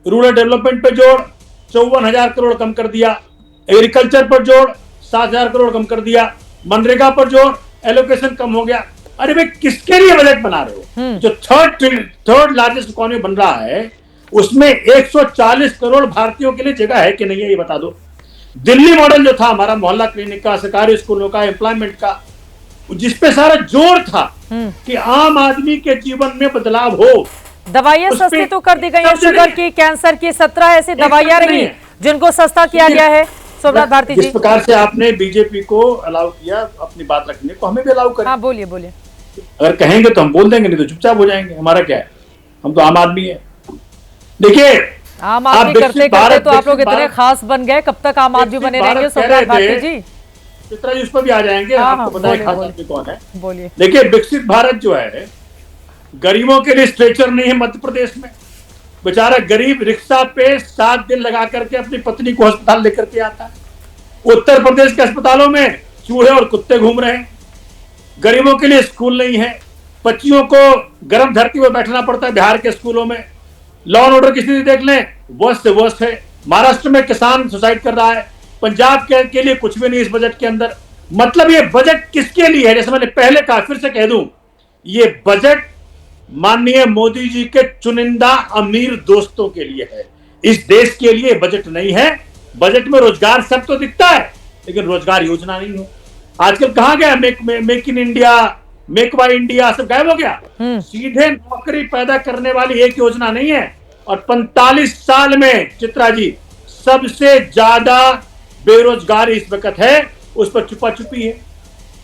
रूरल डेवलपमेंट पे जोर 54,000 करोड़ कम कर दिया, एग्रीकल्चर पर जोर 7,000 करोड़ कम कर दिया, मनरेगा पर जोर, एलोकेशन कम हो गया। अरे भाई, किसके लिए बजट बना रहे हो? जो थर्ड लार्जेस्ट इकोनॉमी बन रहा है उसमें 140 करोड़ भारतीयों के लिए जगह है कि नहीं है, ये बता दो। दिल्ली मॉडल जो था हमारा मोहल्ला क्लिनिक का, सरकारी स्कूलों का, एम्प्लॉयमेंट का, जिसपे सारा जोर था कि आम आदमी के जीवन में बदलाव हो। दवाइयां सस्ती तो कर दी गई है, शुगर की, कैंसर की, 17 ऐसी दवाइयां रही जिनको सस्ता किया गया है। सोमनाथ भारती जी, जिस प्रकार से आपने बीजेपी को अलाउ किया अपनी बात रखने को, हमें भी अलाउ करें। हाँ बोलिए बोलिए। अगर कहेंगे तो हम बोल देंगे, नहीं तो चुपचाप हो जाएंगे, हमारा क्या है, हम तो आम आदमी है। देखिए आम आदमी करते करते तो आप लोग इतने खास बन गए, कब तक आम आदमी बने रहेंगे सोमनाथ भारती जी? चित्रा जी उस पर भी आ जाएंगे, आपको पता है खास आदमी कौन है। बोलिए। देखिए विकसित भारत जो है, गरीबों के लिए स्ट्रेचर नहीं है मध्य प्रदेश में। बेचारा गरीब रिक्शा पे 7 दिन लगा करके अपनी पत्नी को अस्पताल लेकर के आता है। उत्तर प्रदेश के अस्पतालों में चूहे और कुत्ते घूम रहे हैं। गरीबों के लिए स्कूल नहीं है, बच्चियों को गर्म धरती में बैठना पड़ता है बिहार के स्कूलों में। लॉ एंड ऑर्डर की स्थिति देख लें, वर्स्ट से वर्स्ट है। महाराष्ट्र में किसान सुसाइड कर रहा है, पंजाब के लिए कुछ भी नहीं इस बजट के अंदर। मतलब ये बजट किसके लिए है? जैसे मैंने पहले कहा, फिर से कह दूं, ये बजट माननीय मोदी जी के चुनिंदा अमीर दोस्तों के लिए है। इस देश के लिए बजट नहीं है। बजट में रोजगार सब तो दिखता है, लेकिन रोजगार योजना नहीं है। आजकल कहां गया make in India, make by India, सब गायब हो गया। सीधे नौकरी पैदा करने वाली एक योजना नहीं है। और 45 साल में चित्रा जी सबसे ज्यादा बेरोजगारी इस वक्त है, उस पर छुपा छुपी है।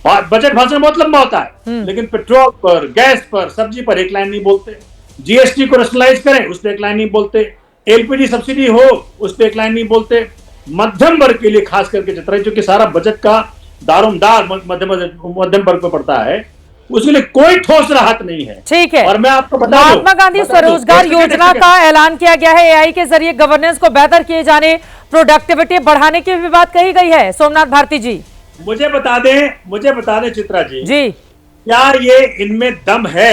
बजट भाषण बहुत लंबा होता है, लेकिन पेट्रोल पर, गैस पर, सब्जी पर एक लाइन नहीं बोलते। जीएसटी को रैशनलाइज करें, उस पर एक लाइन नहीं बोलते। एलपीजी सब्सिडी हो, उस पर एक लाइन नहीं बोलते। मध्यम वर्ग के लिए खास करके चित्रा, जो कि सारा बजट का दारोमदार मध्यम वर्ग पर पड़ता है, उसके लिए कोई ठोस राहत नहीं है। ठीक है। और मैं आपको बता दूं, महात्मा गांधी स्वरोजगार योजना का ऐलान किया गया है। एआई के जरिए गवर्नेंस को बेहतर किए जाने, प्रोडक्टिविटी बढ़ाने की भी बात कही गई है। सोमनाथ भारती जी मुझे बता दें चित्रा जी, क्या ये इनमें दम है?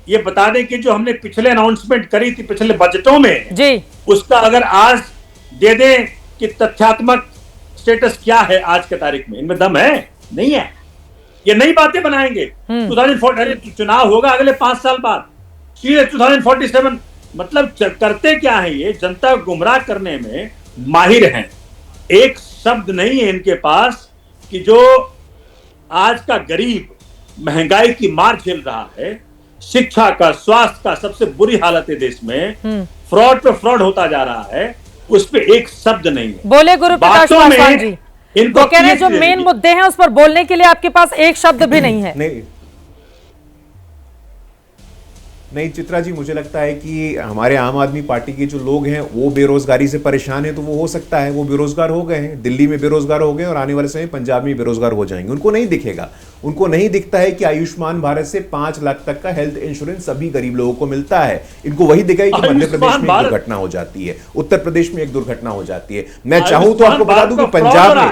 ये बता दें कि जो हमने पिछले अनाउंसमेंट करी थी पिछले बजटों में जी, उसका अगर आज दे दें कि तथ्यात्मक स्टेटस क्या है आज के तारीख में, इनमें दम है? नहीं है। ये नई बातें बनाएंगे। 2040 चुनाव होगा अगले 5 साल बाद, सीधे 2047। मतलब करते क्या है ये? जनता को गुमराह करने में माहिर हैं। एक शब्द नहीं है इनके पास कि जो आज का गरीब महंगाई की मार झेल रहा है, शिक्षा का, स्वास्थ्य का सबसे बुरी हालत है देश में, फ्रॉड पे फ्रॉड होता जा रहा है, उस पे एक शब्द नहीं है। बोले गुरु प्रकाश पासवान जी, वो कह रहे हैं जो मेन मुद्दे हैं उस पर बोलने के लिए आपके पास एक शब्द भी नहीं है। नहीं चित्रा जी, मुझे लगता है कि हमारे आम आदमी पार्टी के जो लोग हैं वो बेरोजगारी से परेशान हैं, तो वो हो सकता है वो बेरोजगार हो गए हैं, दिल्ली में बेरोजगार हो गए और आने वाले समय पंजाब में बेरोजगार हो जाएंगे। उनको नहीं दिखेगा, उनको नहीं दिखता है कि आयुष्मान भारत से 5 लाख तक का हेल्थ इंश्योरेंस सभी गरीब लोगों को मिलता है। इनको वही दिखाई कि मध्य प्रदेश में एक दुर्घटना हो जाती है, उत्तर प्रदेश में एक दुर्घटना हो जाती है। मैं चाहूं तो आपको बता दूं कि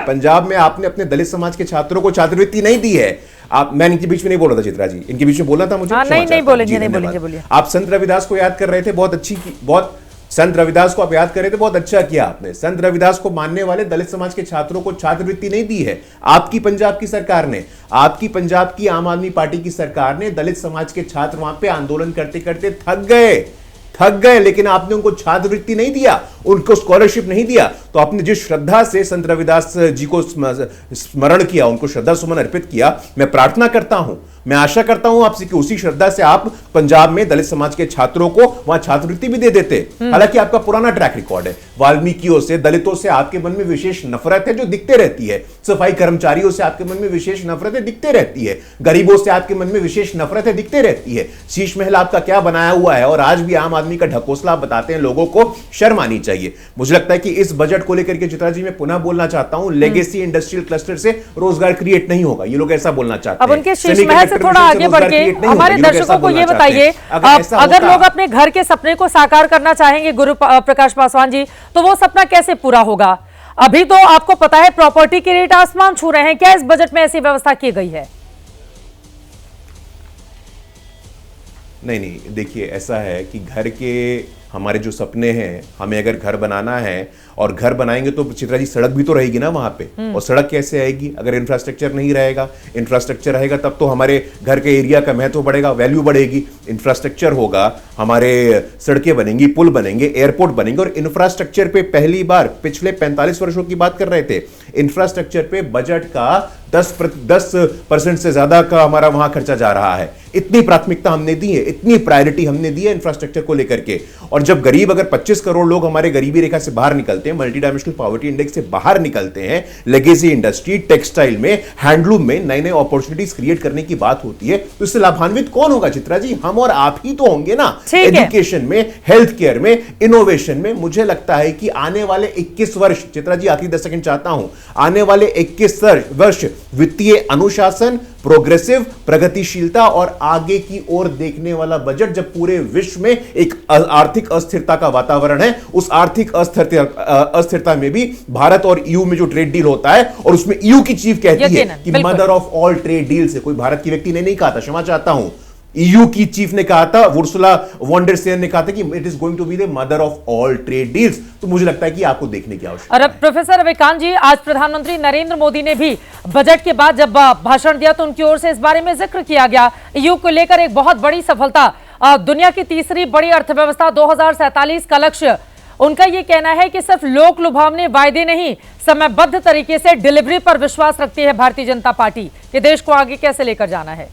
पंजाब में आपने अपने दलित समाज के छात्रों को छात्रवृत्ति नहीं दी है। मैं इनके बीच में नहीं बोल रहा था चित्रा जी, इनके बीच में बोलना था मुझे। नहीं बोलेंगे। आप संत रविदास को याद कर रहे थे, बहुत संत रविदास को आप याद कर रहे थे, बहुत अच्छा किया आपने। संत रविदास को मानने वाले दलित समाज के छात्रों को छात्रवृत्ति नहीं दी है आपकी पंजाब की सरकार ने। आपकी पंजाब की आम आदमी पार्टी की सरकार ने दलित समाज के छात्र वहां पे आंदोलन करते करते थक गए, लेकिन आपने उनको छात्रवृत्ति नहीं दिया, उनको स्कॉलरशिप नहीं दिया। तो आपने जिस श्रद्धा से संत रविदास जी को स्मरण किया, उनको श्रद्धा सुमन अर्पित किया, मैं प्रार्थना करता हूं, मैं आशा करता हूं आपसे कि उसी श्रद्धा से आप पंजाब में दलित समाज के छात्रों को वहां छात्रवृत्ति भी दे देते। हालांकि आपका पुराना ट्रैक रिकॉर्ड है, वाल्मीकियों से, दलितों से आपके मन में विशेष नफरत है जो दिखते रहती है, सफाई कर्मचारियों से आपके मन में विशेष नफरत है दिखते रहती है, गरीबों से आपके मन में विशेष नफरत है दिखते रहती है। शीश महल आपका क्या बनाया हुआ है और आज भी आम आदमी का ढकोसला बताते हैं लोगों को, शर्म आनी चाहिए। मुझे लगता है कि इस बजट को लेकर के चित्रा जी मैं पुनः बोलना चाहता हूं, लेगेसी इंडस्ट्रियल क्लस्टर से रोजगार क्रिएट नहीं होगा, ये लोग ऐसा बोलना चाहते हैं। अब उनके शीश महल से थोड़ा आगे बढ़ के हमारे दर्शकों को ये बताइए, अगर लोग अपने घर के सपने को साकार करना चाहेंगे गुरु प्रकाश पासवान जी, तो वो सपना कैसे पूरा होगा? अभी तो आपको पता है प्रॉपर्टी के रेट आसमान छू रहे हैं, क्या इस बजट में ऐसी व्यवस्था की गई है? नहीं, देखिए ऐसा है कि घर के हमारे जो सपने हैं, हमें अगर घर बनाना है और घर बनाएंगे तो चित्रा जी सड़क भी तो रहेगी ना वहां पे, और सड़क कैसे आएगी अगर इंफ्रास्ट्रक्चर नहीं रहेगा? इंफ्रास्ट्रक्चर रहेगा तब तो हमारे घर के एरिया का महत्व बढ़ेगा, वैल्यू बढ़ेगी। इंफ्रास्ट्रक्चर होगा, हमारे सड़कें बनेंगी, पुल बनेंगे, एयरपोर्ट बनेंगे। और इंफ्रास्ट्रक्चर पे पहली बार पिछले 45 वर्षों की बात कर रहे थे, इंफ्रास्ट्रक्चर पे बजट का 10% से ज्यादा का हमारा वहां खर्चा जा रहा है। इतनी प्राथमिकता हमने दी है, इतनी प्रायोरिटी हमने दी है इंफ्रास्ट्रक्चर को लेकर के। और जब गरीब, अगर 25 करोड़ लोग हमारे गरीबी रेखा से बाहर निकलते हैं, मल्टी डायमेंशनल पॉवर्टी इंडेक्स से बाहर निकलते हैं, लेगेसी इंडस्ट्री, टेक्सटाइल में, हैंडलूम में नए नए अपॉर्चुनिटीज क्रिएट करने की बात होती है, तो इससे लाभान्वित कौन होगा चित्रा जी? हम और आप ही तो होंगे ना। एजुकेशन में, हेल्थ केयर में, इनोवेशन में। मुझे लगता है कि आने वाले 21 वर्ष, चित्रा जी आखिरी 10 सेकंड चाहता हूं, आने वाले 21 वर्ष वित्तीय अनुशासन, प्रोग्रेसिव, प्रगतिशीलता और आगे की ओर देखने वाला बजट, जब पूरे विश्व में एक आर्थिक अस्थिरता का वातावरण है, उस आर्थिक अस्थिरता में भी भारत और ईयू में जो ट्रेड डील होता है, और उसमें ईयू की चीफ कहती है कि mother of all trade deals है। कोई भारत की व्यक्ति ने नहीं कहा था, क्षमा चाहता हूं, ईयू की चीफ ने कहा था, उर्सुला वॉन डेर लेयन ने कहा था कि it is going to be the mother of all trade deals. तो मुझे लगता है कि आपको देखने की आवश्यकता है। प्रोफेसर रविकांत जी, आज प्रधानमंत्री नरेंद्र मोदी ने भी बजट के बाद जब भाषण दिया तो उनकी ओर से इस बारे में जिक्र किया गया, ईयू को लेकर एक बहुत बड़ी सफलता, दुनिया की तीसरी बड़ी अर्थव्यवस्था, 2047 का लक्ष्य। उनका यह कहना है कि सिर्फ लोक लुभावने वायदे नहीं, समयबद्ध तरीके से डिलीवरी पर विश्वास रखती है भारतीय जनता पार्टी कि देश को आगे कैसे लेकर जाना है।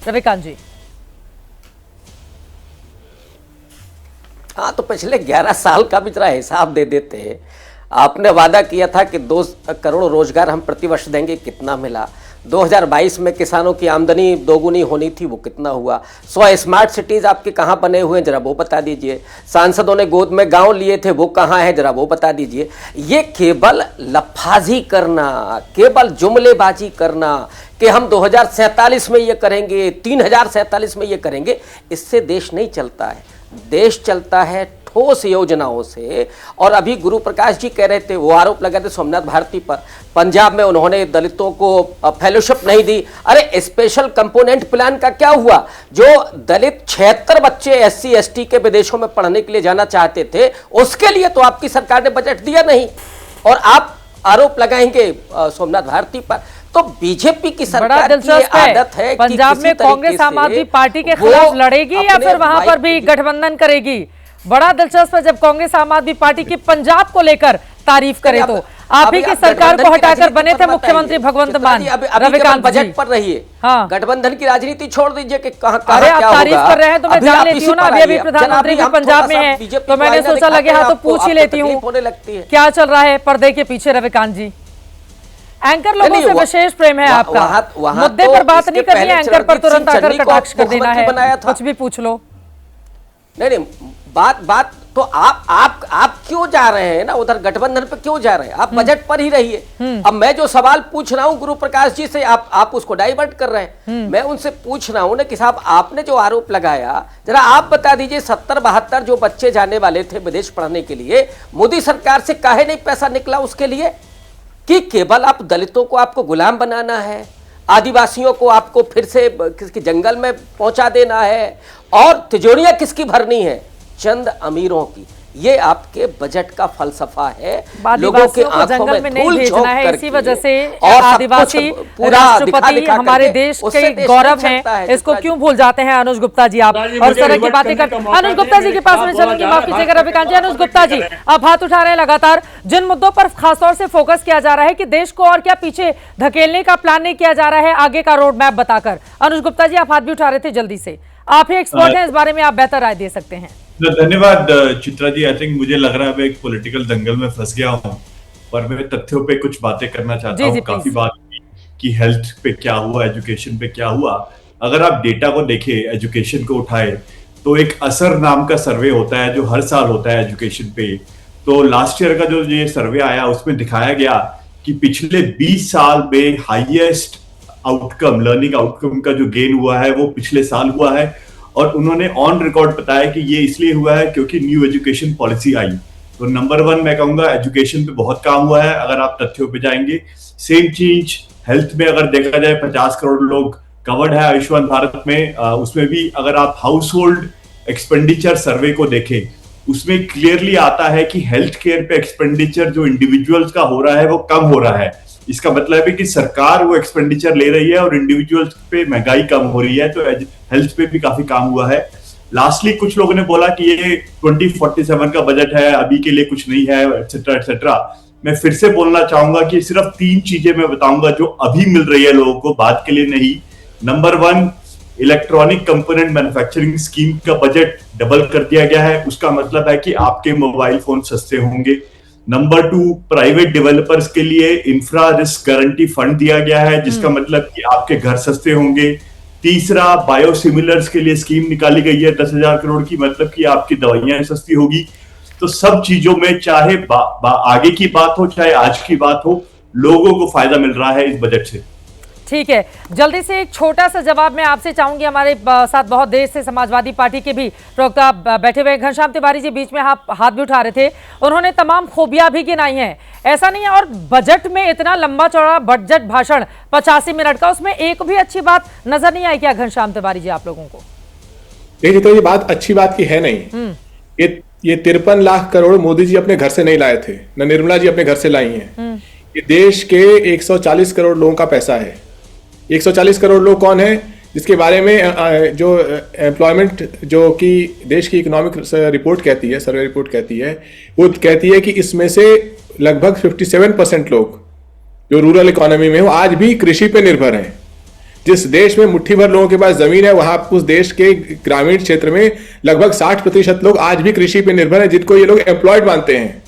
रविकांत जी। हाँ, तो पिछले 11 साल का भी जरा हिसाब दे देते। आपने वादा किया था कि 2 करोड़ रोजगार हम प्रतिवर्ष देंगे, कितना मिला? 2022 में किसानों की आमदनी दोगुनी होनी थी, वो कितना हुआ? 100 स्मार्ट सिटीज आपके कहाँ बने हुए हैं, जरा वो बता दीजिए। सांसदों ने गोद में गांव लिए थे, वो कहाँ है, जरा वो बता दीजिए। ये केवल लफाजी करना, केवल जुमलेबाजी करना कि हम 2047 में ये करेंगे, 3047 में ये करेंगे, इससे देश नहीं चलता है। देश चलता है ठोस योजनाओं से। और अभी गुरु प्रकाश जी कह रहे थे, वो आरोप लगा थे सोमनाथ भारती पर, पंजाब में उन्होंने दलितों को फेलोशिप नहीं दी। अरे स्पेशल कंपोनेंट प्लान का क्या हुआ? जो दलित 76 बच्चे SC ST के विदेशों में पढ़ने के लिए जाना चाहते थे, उसके लिए तो आपकी सरकार ने बजट दिया नहीं, और आप आरोप लगाएंगे सोमनाथ भारती पर। तो बीजेपी की सरकार की आदत है कि पंजाब में कांग्रेस आम आदमी पार्टी के खिलाफ लड़ेगी या फिर वहां पर भी गठबंधन करेगी? बड़ा दिलचस्प है जब कांग्रेस आम आदमी पार्टी की पंजाब को लेकर तारीफ करे तो आप ही की सरकार को हटाकर बने थे मुख्यमंत्री भगवंत मान। रविकांत बजट पर रहिए, हाँ, गठबंधन की राजनीति छोड़ दीजिए कि कहां अरे आप तारीफ कर रहे हैं तो मैं जान लेती हूँ ना। अभी प्रधानमंत्री भी पंजाब में है तो मैंने सोचा लगे हाँ तो पूछ ही लेती हूँ क्या चल रहा है पर्दे के पीछे। रविकांत जी, एंकर लोगों से विशेष प्रेम है आपका, मुद्दे पर बात नहीं करनी है, एंकर पर तुरंत आकर कटाक्ष कर देना है, कुछ भी पूछ लो। नहीं, बात तो आप क्यों जा रहे हैं ना उधर, गठबंधन पे क्यों जा रहे हैं? आप बजट पर ही रहिए। अब मैं जो सवाल पूछ रहा हूं गुरु प्रकाश जी से, आप उसको डाइवर्ट कर रहे हैं। मैं उनसे पूछ रहा हूं ना कि साहब आपने जो आरोप लगाया, जरा आप बता दीजिए 70-72 जो बच्चे जाने वाले थे विदेश पढ़ने के लिए, मोदी सरकार से काहे नहीं पैसा निकला उसके लिए? कि केवल आप दलितों को आपको गुलाम बनाना है, आदिवासियों को आपको फिर से किसकी जंगल में पहुंचा देना है, और तिजोरियां किसकी भरनी है? चंद अमीरों की। ये आपके बजट का फलसफा है। लोगों के आंखों में धूल झोंक करके, इसी वजह से आदिवासी राष्ट्रपति हमारे देश के गौरव हैं, इसको क्यों भूल जाते हैं? अनुज गुप्ता जी, आप और इस तरह की बातें करते हैं। अनुज गुप्ता जी के पास में चलूंगी, माफ कीजिएगा रविकांत जी। अनुज गुप्ता जी, आप हाथ उठा रहे हैं लगातार, जिन मुद्दों पर खासतौर से फोकस किया जा रहा है कि देश को और क्या पीछे धकेलने का प्लान नहीं किया जा रहा है आगे का रोड मैप बताकर। अनुज गुप्ता जी, आप हाथ भी उठा रहे थे, जल्दी से, आप ही एक्सपर्ट हैं इस बारे में, आप बेहतर राय दे सकते हैं। धन्यवाद चित्रा जी। आई थिंक मुझे लग रहा है मैं एक पॉलिटिकल दंगल में फंस गया हूं, पर मैं तथ्यों पे कुछ बातें करना चाहता हूं। काफी बात की हेल्थ पे क्या हुआ, एजुकेशन पे क्या हुआ। अगर आप डेटा को देखें, एजुकेशन को उठाए, तो एक असर नाम का सर्वे होता है जो हर साल होता है एजुकेशन पे। तो लास्ट ईयर का जो ये सर्वे आया उसमें दिखाया गया कि पिछले 20 साल में हाईएस्ट आउटकम, लर्निंग आउटकम का जो गेन हुआ है वो पिछले साल हुआ है। और उन्होंने ऑन रिकॉर्ड बताया कि ये इसलिए हुआ है क्योंकि न्यू एजुकेशन पॉलिसी आई। तो नंबर 1 मैं कहूंगा एजुकेशन पे बहुत काम हुआ है अगर आप तथ्यों पे जाएंगे। सेम चीज हेल्थ में अगर देखा जाए, 50 करोड़ लोग कवर्ड है आयुष्मान भारत में। उसमें भी अगर आप हाउस होल्ड एक्सपेंडिचर सर्वे को देखें उसमें क्लियरली आता है कि हेल्थ केयर पे एक्सपेंडिचर जो इंडिविजुअल्स का हो रहा है वो कम हो रहा है। इसका मतलब है कि सरकार वो एक्सपेंडिचर ले रही है और इंडिविजुअल्स पे महंगाई कम हो रही है, तो हेल्थ पे भी काफी काम हुआ है। लास्टली कुछ लोगों ने बोला कि ये 2047 का बजट है, अभी के लिए कुछ नहीं है, एटसेट्रा एटसेट्रा। मैं फिर से बोलना चाहूंगा कि सिर्फ 3 चीजें मैं बताऊंगा जो अभी मिल रही है लोगों को, बाद के लिए नहीं। Number 1, electronic component manufacturing scheme का बजट डबल कर दिया गया है, उसका मतलब है कि आपके मोबाइल फोन सस्ते होंगे। नंबर 2, प्राइवेट डेवलपर्स के लिए इंफ्रा रिस्क गारंटी फंड दिया गया है, जिसका मतलब कि आपके घर सस्ते होंगे। तीसरा, बायोसिमिलर्स के लिए स्कीम निकाली गई है 10,000 करोड़ की, मतलब कि आपकी दवाइयां सस्ती होगी। तो सब चीजों में चाहे आगे की बात हो चाहे आज की बात हो, लोगों को फायदा मिल रहा है इस बजट से। ठीक है, जल्दी से एक छोटा सा जवाब मैं आपसे चाहूंगी। हमारे साथ बहुत देर से समाजवादी पार्टी के भी प्रवक्ता बैठे हुए घनश्याम तिवारी जी बीच में हाथ भी उठा रहे थे, उन्होंने तमाम खूबियां भी गिनाई हैं। ऐसा नहीं है, और बजट में इतना लंबा चौड़ा बजट भाषण 85 मिनट का, उसमें एक भी अच्छी बात नजर नहीं आई क्या घनश्याम तिवारी जी आप लोगों को? देखिए, तो ये बात अच्छी बात की है नहीं। ये 53 लाख करोड़ मोदी जी अपने घर से नहीं लाए थे, न निर्मला जी अपने घर से लाई हैं। ये देश के 140 करोड़ लोगों का पैसा है। 140 करोड़ लोग कौन है, जिसके बारे में जो एम्प्लॉयमेंट जो कि देश की इकोनॉमिक रिपोर्ट कहती है, सर्वे रिपोर्ट कहती है, वो कहती है कि इसमें से लगभग 57% लोग जो रूरल इकोनॉमी में हो आज भी कृषि पे निर्भर हैं। जिस देश में मुट्ठी भर लोगों के पास जमीन है, वहां उस देश के ग्रामीण क्षेत्र में लगभग 60% लोग आज भी कृषि पे निर्भर हैं, जिनको ये लोग एम्प्लॉयड मानते हैं।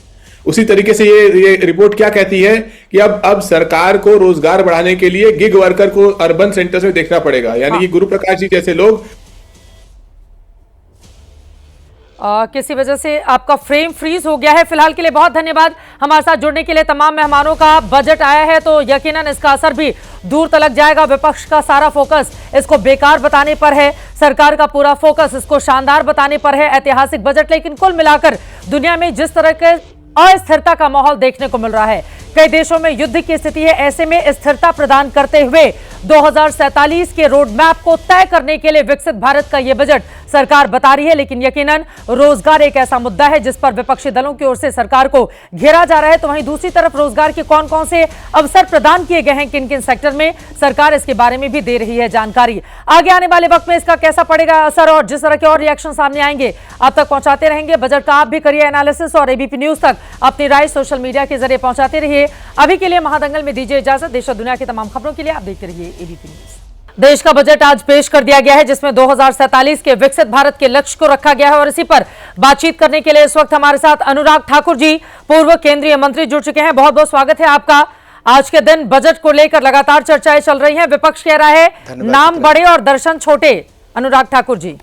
उसी तरीके से ये रिपोर्ट क्या कहती है कि अब सरकार को रोजगार बढ़ाने के लिए गिग वर्कर को अर्बन सेंटर्स में देखना पड़ेगा, यानी कि गुरु प्रकाश जी जैसे लोग। किसी वजह से आपका फ्रेम फ्रीज हो गया है। फिलहाल के लिए बहुत धन्यवाद हमारे साथ जुड़ने के लिए तमाम मेहमानों का। बजट आया है तो यकीनन इसका असर भी दूर तलक जाएगा। विपक्ष का सारा फोकस इसको बेकार बताने पर है, सरकार का पूरा फोकस इसको शानदार बताने पर है। ऐतिहासिक बजट, लेकिन कुल मिलाकर दुनिया में जिस तरह के अस्थिरता का माहौल देखने को मिल रहा है, कई देशों में युद्ध की स्थिति है, ऐसे में स्थिरता प्रदान करते हुए 2047 के रोड मैप को तय करने के लिए विकसित भारत का यह बजट सरकार बता रही है। लेकिन यकीनन रोजगार एक ऐसा मुद्दा है जिस पर विपक्षी दलों की ओर से सरकार को घेरा जा रहा है। तो वहीं दूसरी तरफ रोजगार के कौन कौन से अवसर प्रदान किए गए हैं किन किन सेक्टर में, सरकार इसके बारे में भी दे रही है जानकारी। आगे आने वाले वक्त में इसका कैसा पड़ेगा असर, और जिस तरह के और रिएक्शन सामने आएंगे आप तक पहुंचाते रहेंगे। बजट का आप भी करिए एनालिसिस और एबीपी न्यूज तक अपनी राय सोशल मीडिया के जरिए पहुंचाते रहिए। अभी के लिए महादंगल में दीजिए इजाजत। देश और दुनिया की तमाम खबरों के लिए आप देखते रहिए एबीपी न्यूज। देश का बजट आज पेश कर दिया गया है, जिसमें 2047 के विकसित भारत के लक्ष्य को रखा गया है, और इसी पर बातचीत करने के लिए इस वक्त हमारे साथ अनुराग ठाकुर जी, पूर्व केंद्रीय मंत्री, जुड़ चुके हैं। बहुत बहुत स्वागत है आपका। आज के दिन बजट को लेकर लगातार चर्चाएं चल रही हैं। विपक्ष कह रहा है नाम बड़े और दर्शन छोटे। अनुराग ठाकुर जी,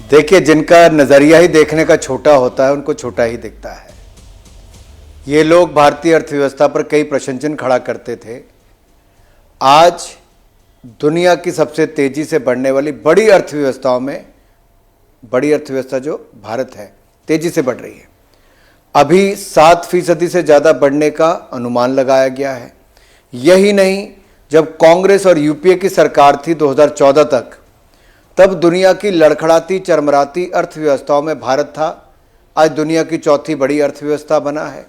देखिए, जिनका नजरिया ही देखने का छोटा होता है उनको छोटा ही दिखता है। ये लोग भारतीय अर्थव्यवस्था पर कई प्रश्न चिन्ह खड़ा करते थे। आज दुनिया की सबसे तेजी से बढ़ने वाली बड़ी अर्थव्यवस्थाओं में बड़ी अर्थव्यवस्था जो भारत है, तेजी से बढ़ रही है। अभी 7% से ज़्यादा बढ़ने का अनुमान लगाया गया है। यही नहीं, जब कांग्रेस और यूपीए की सरकार थी 2014 तक, तब दुनिया की लड़खड़ाती चरमराती अर्थव्यवस्थाओं में भारत था। आज दुनिया की चौथी बड़ी अर्थव्यवस्था बना है।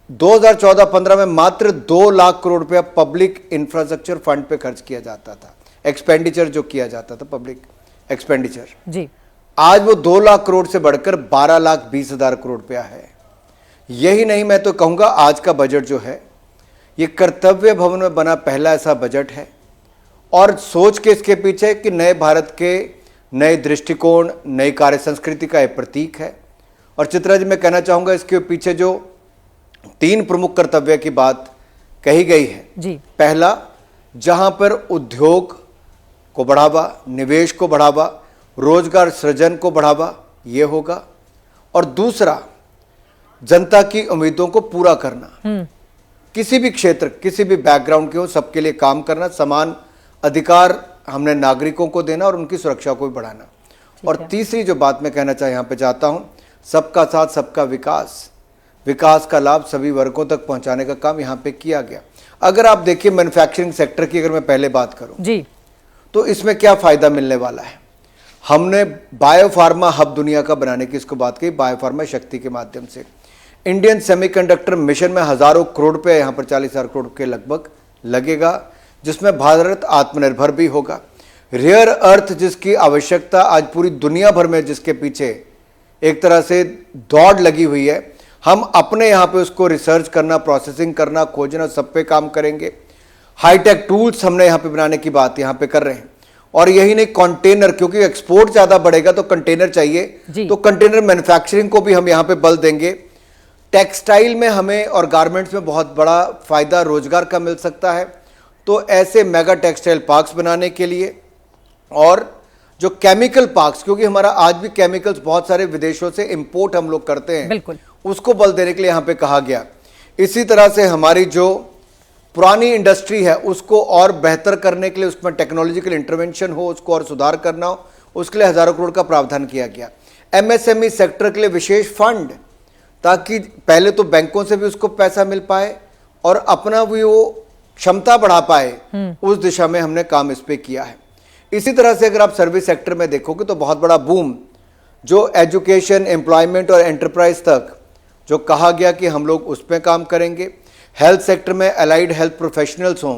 2014-15 में मात्र 2 लाख करोड़ रुपया पब्लिक इंफ्रास्ट्रक्चर फंड पे खर्च किया जाता था, एक्सपेंडिचर जो किया जाता था, पब्लिक एक्सपेंडिचर जी। आज वो 2 लाख करोड़ से बढ़कर 12,20,000 करोड़ रुपया है। यही नहीं, मैं तो कहूँगा आज का बजट जो है ये कर्तव्य भवन में बना पहला ऐसा बजट है। और सोच के इसके पीछे कि नए भारत के नए दृष्टिकोण, नई कार्य संस्कृति का एक प्रतीक है। और चित्रा जी, मैं कहना चाहूँगा इसके पीछे जो 3 प्रमुख कर्तव्य की बात कही गई है जी। पहला, जहां पर उद्योग को बढ़ावा, निवेश को बढ़ावा, रोजगार सृजन को बढ़ावा, ये होगा। और दूसरा, जनता की उम्मीदों को पूरा करना। किसी भी क्षेत्र, किसी भी बैकग्राउंड के हो, सबके लिए काम करना, समान अधिकार हमने नागरिकों को देना और उनकी सुरक्षा को भी बढ़ाना। और तीसरी जो बात मैं कहना यहाँ पे चाहता हूँ, सबका साथ सबका विकास, विकास का लाभ सभी वर्गों तक पहुंचाने का काम यहाँ पे किया गया। अगर आप देखिए मैन्युफैक्चरिंग सेक्टर की, अगर मैं पहले बात करूं जी, तो इसमें क्या फायदा मिलने वाला है। हमने बायोफार्मा हब दुनिया का बनाने की इसको बात कही, बायोफार्मा शक्ति के माध्यम से। इंडियन सेमीकंडक्टर मिशन में हजारों करोड़ रुपए, यहाँ पर 40,000 करोड़ के लगभग लगेगा, जिसमें भारत आत्मनिर्भर भी होगा। रेयर अर्थ जिसकी आवश्यकता आज पूरी दुनिया भर में, जिसके पीछे एक तरह से दौड़ लगी हुई है, हम अपने यहाँ पे उसको रिसर्च करना, प्रोसेसिंग करना, खोजना, सब पे काम करेंगे। हाईटेक टूल्स हमने यहाँ पे बनाने की बात यहाँ पे कर रहे हैं। और यही नहीं, कंटेनर, क्योंकि एक्सपोर्ट ज्यादा बढ़ेगा तो कंटेनर चाहिए, तो कंटेनर मैन्युफैक्चरिंग को भी हम यहाँ पे बल देंगे। टेक्सटाइल में हमें और गारमेंट्स में बहुत बड़ा फायदा रोजगार का मिल सकता है, तो ऐसे मेगा टेक्सटाइल पार्क्स बनाने के लिए, और जो केमिकल पार्क्स, क्योंकि हमारा आज भी केमिकल्स बहुत सारे विदेशों से इंपोर्ट हम लोग करते हैं, बिल्कुल, उसको बल देने के लिए यहाँ पे कहा गया। इसी तरह से हमारी जो पुरानी इंडस्ट्री है उसको और बेहतर करने के लिए, उसमें टेक्नोलॉजिकल इंटरवेंशन हो, उसको और सुधार करना हो, उसके लिए हजारों करोड़ का प्रावधान किया गया। एमएसएमई सेक्टर के लिए विशेष फंड, ताकि पहले तो बैंकों से भी उसको पैसा मिल पाए और अपना भी वो क्षमता बढ़ा पाए, उस दिशा में हमने काम इस पे किया है। इसी तरह से अगर आप सर्विस सेक्टर में देखोगे तो बहुत बड़ा बूम, जो एजुकेशन, एम्प्लॉयमेंट और एंटरप्राइज तक जो कहा गया कि हम लोग उस पर काम करेंगे। हेल्थ सेक्टर में अलाइड हेल्थ प्रोफेशनल्स हों,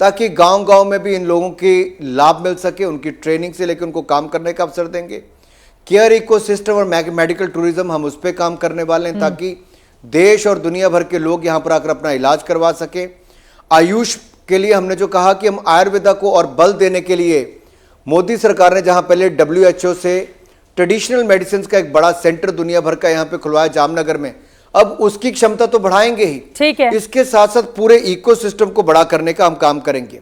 ताकि गांव-गांव में भी इन लोगों की लाभ मिल सके, उनकी ट्रेनिंग से लेकर उनको काम करने का अवसर देंगे। केयर इकोसिस्टम और मेडिकल टूरिज्म, हम उस पर काम करने वाले हैं, ताकि देश और दुनिया भर के लोग यहाँ पर आकर अपना इलाज करवा सके। आयुष के लिए हमने जो कहा कि हम आयुर्वेदा को और बल देने के लिए, मोदी सरकार ने जहां पहले WHO से ट्रेडिशनल मेडिसिन का एक बड़ा सेंटर दुनिया भर का यहाँ पे खुलवाया जामनगर में, अब उसकी क्षमता तो बढ़ाएंगे ही, ठीक है। इसके साथ साथ पूरे इकोसिस्टम को बड़ा करने का हम काम करेंगे।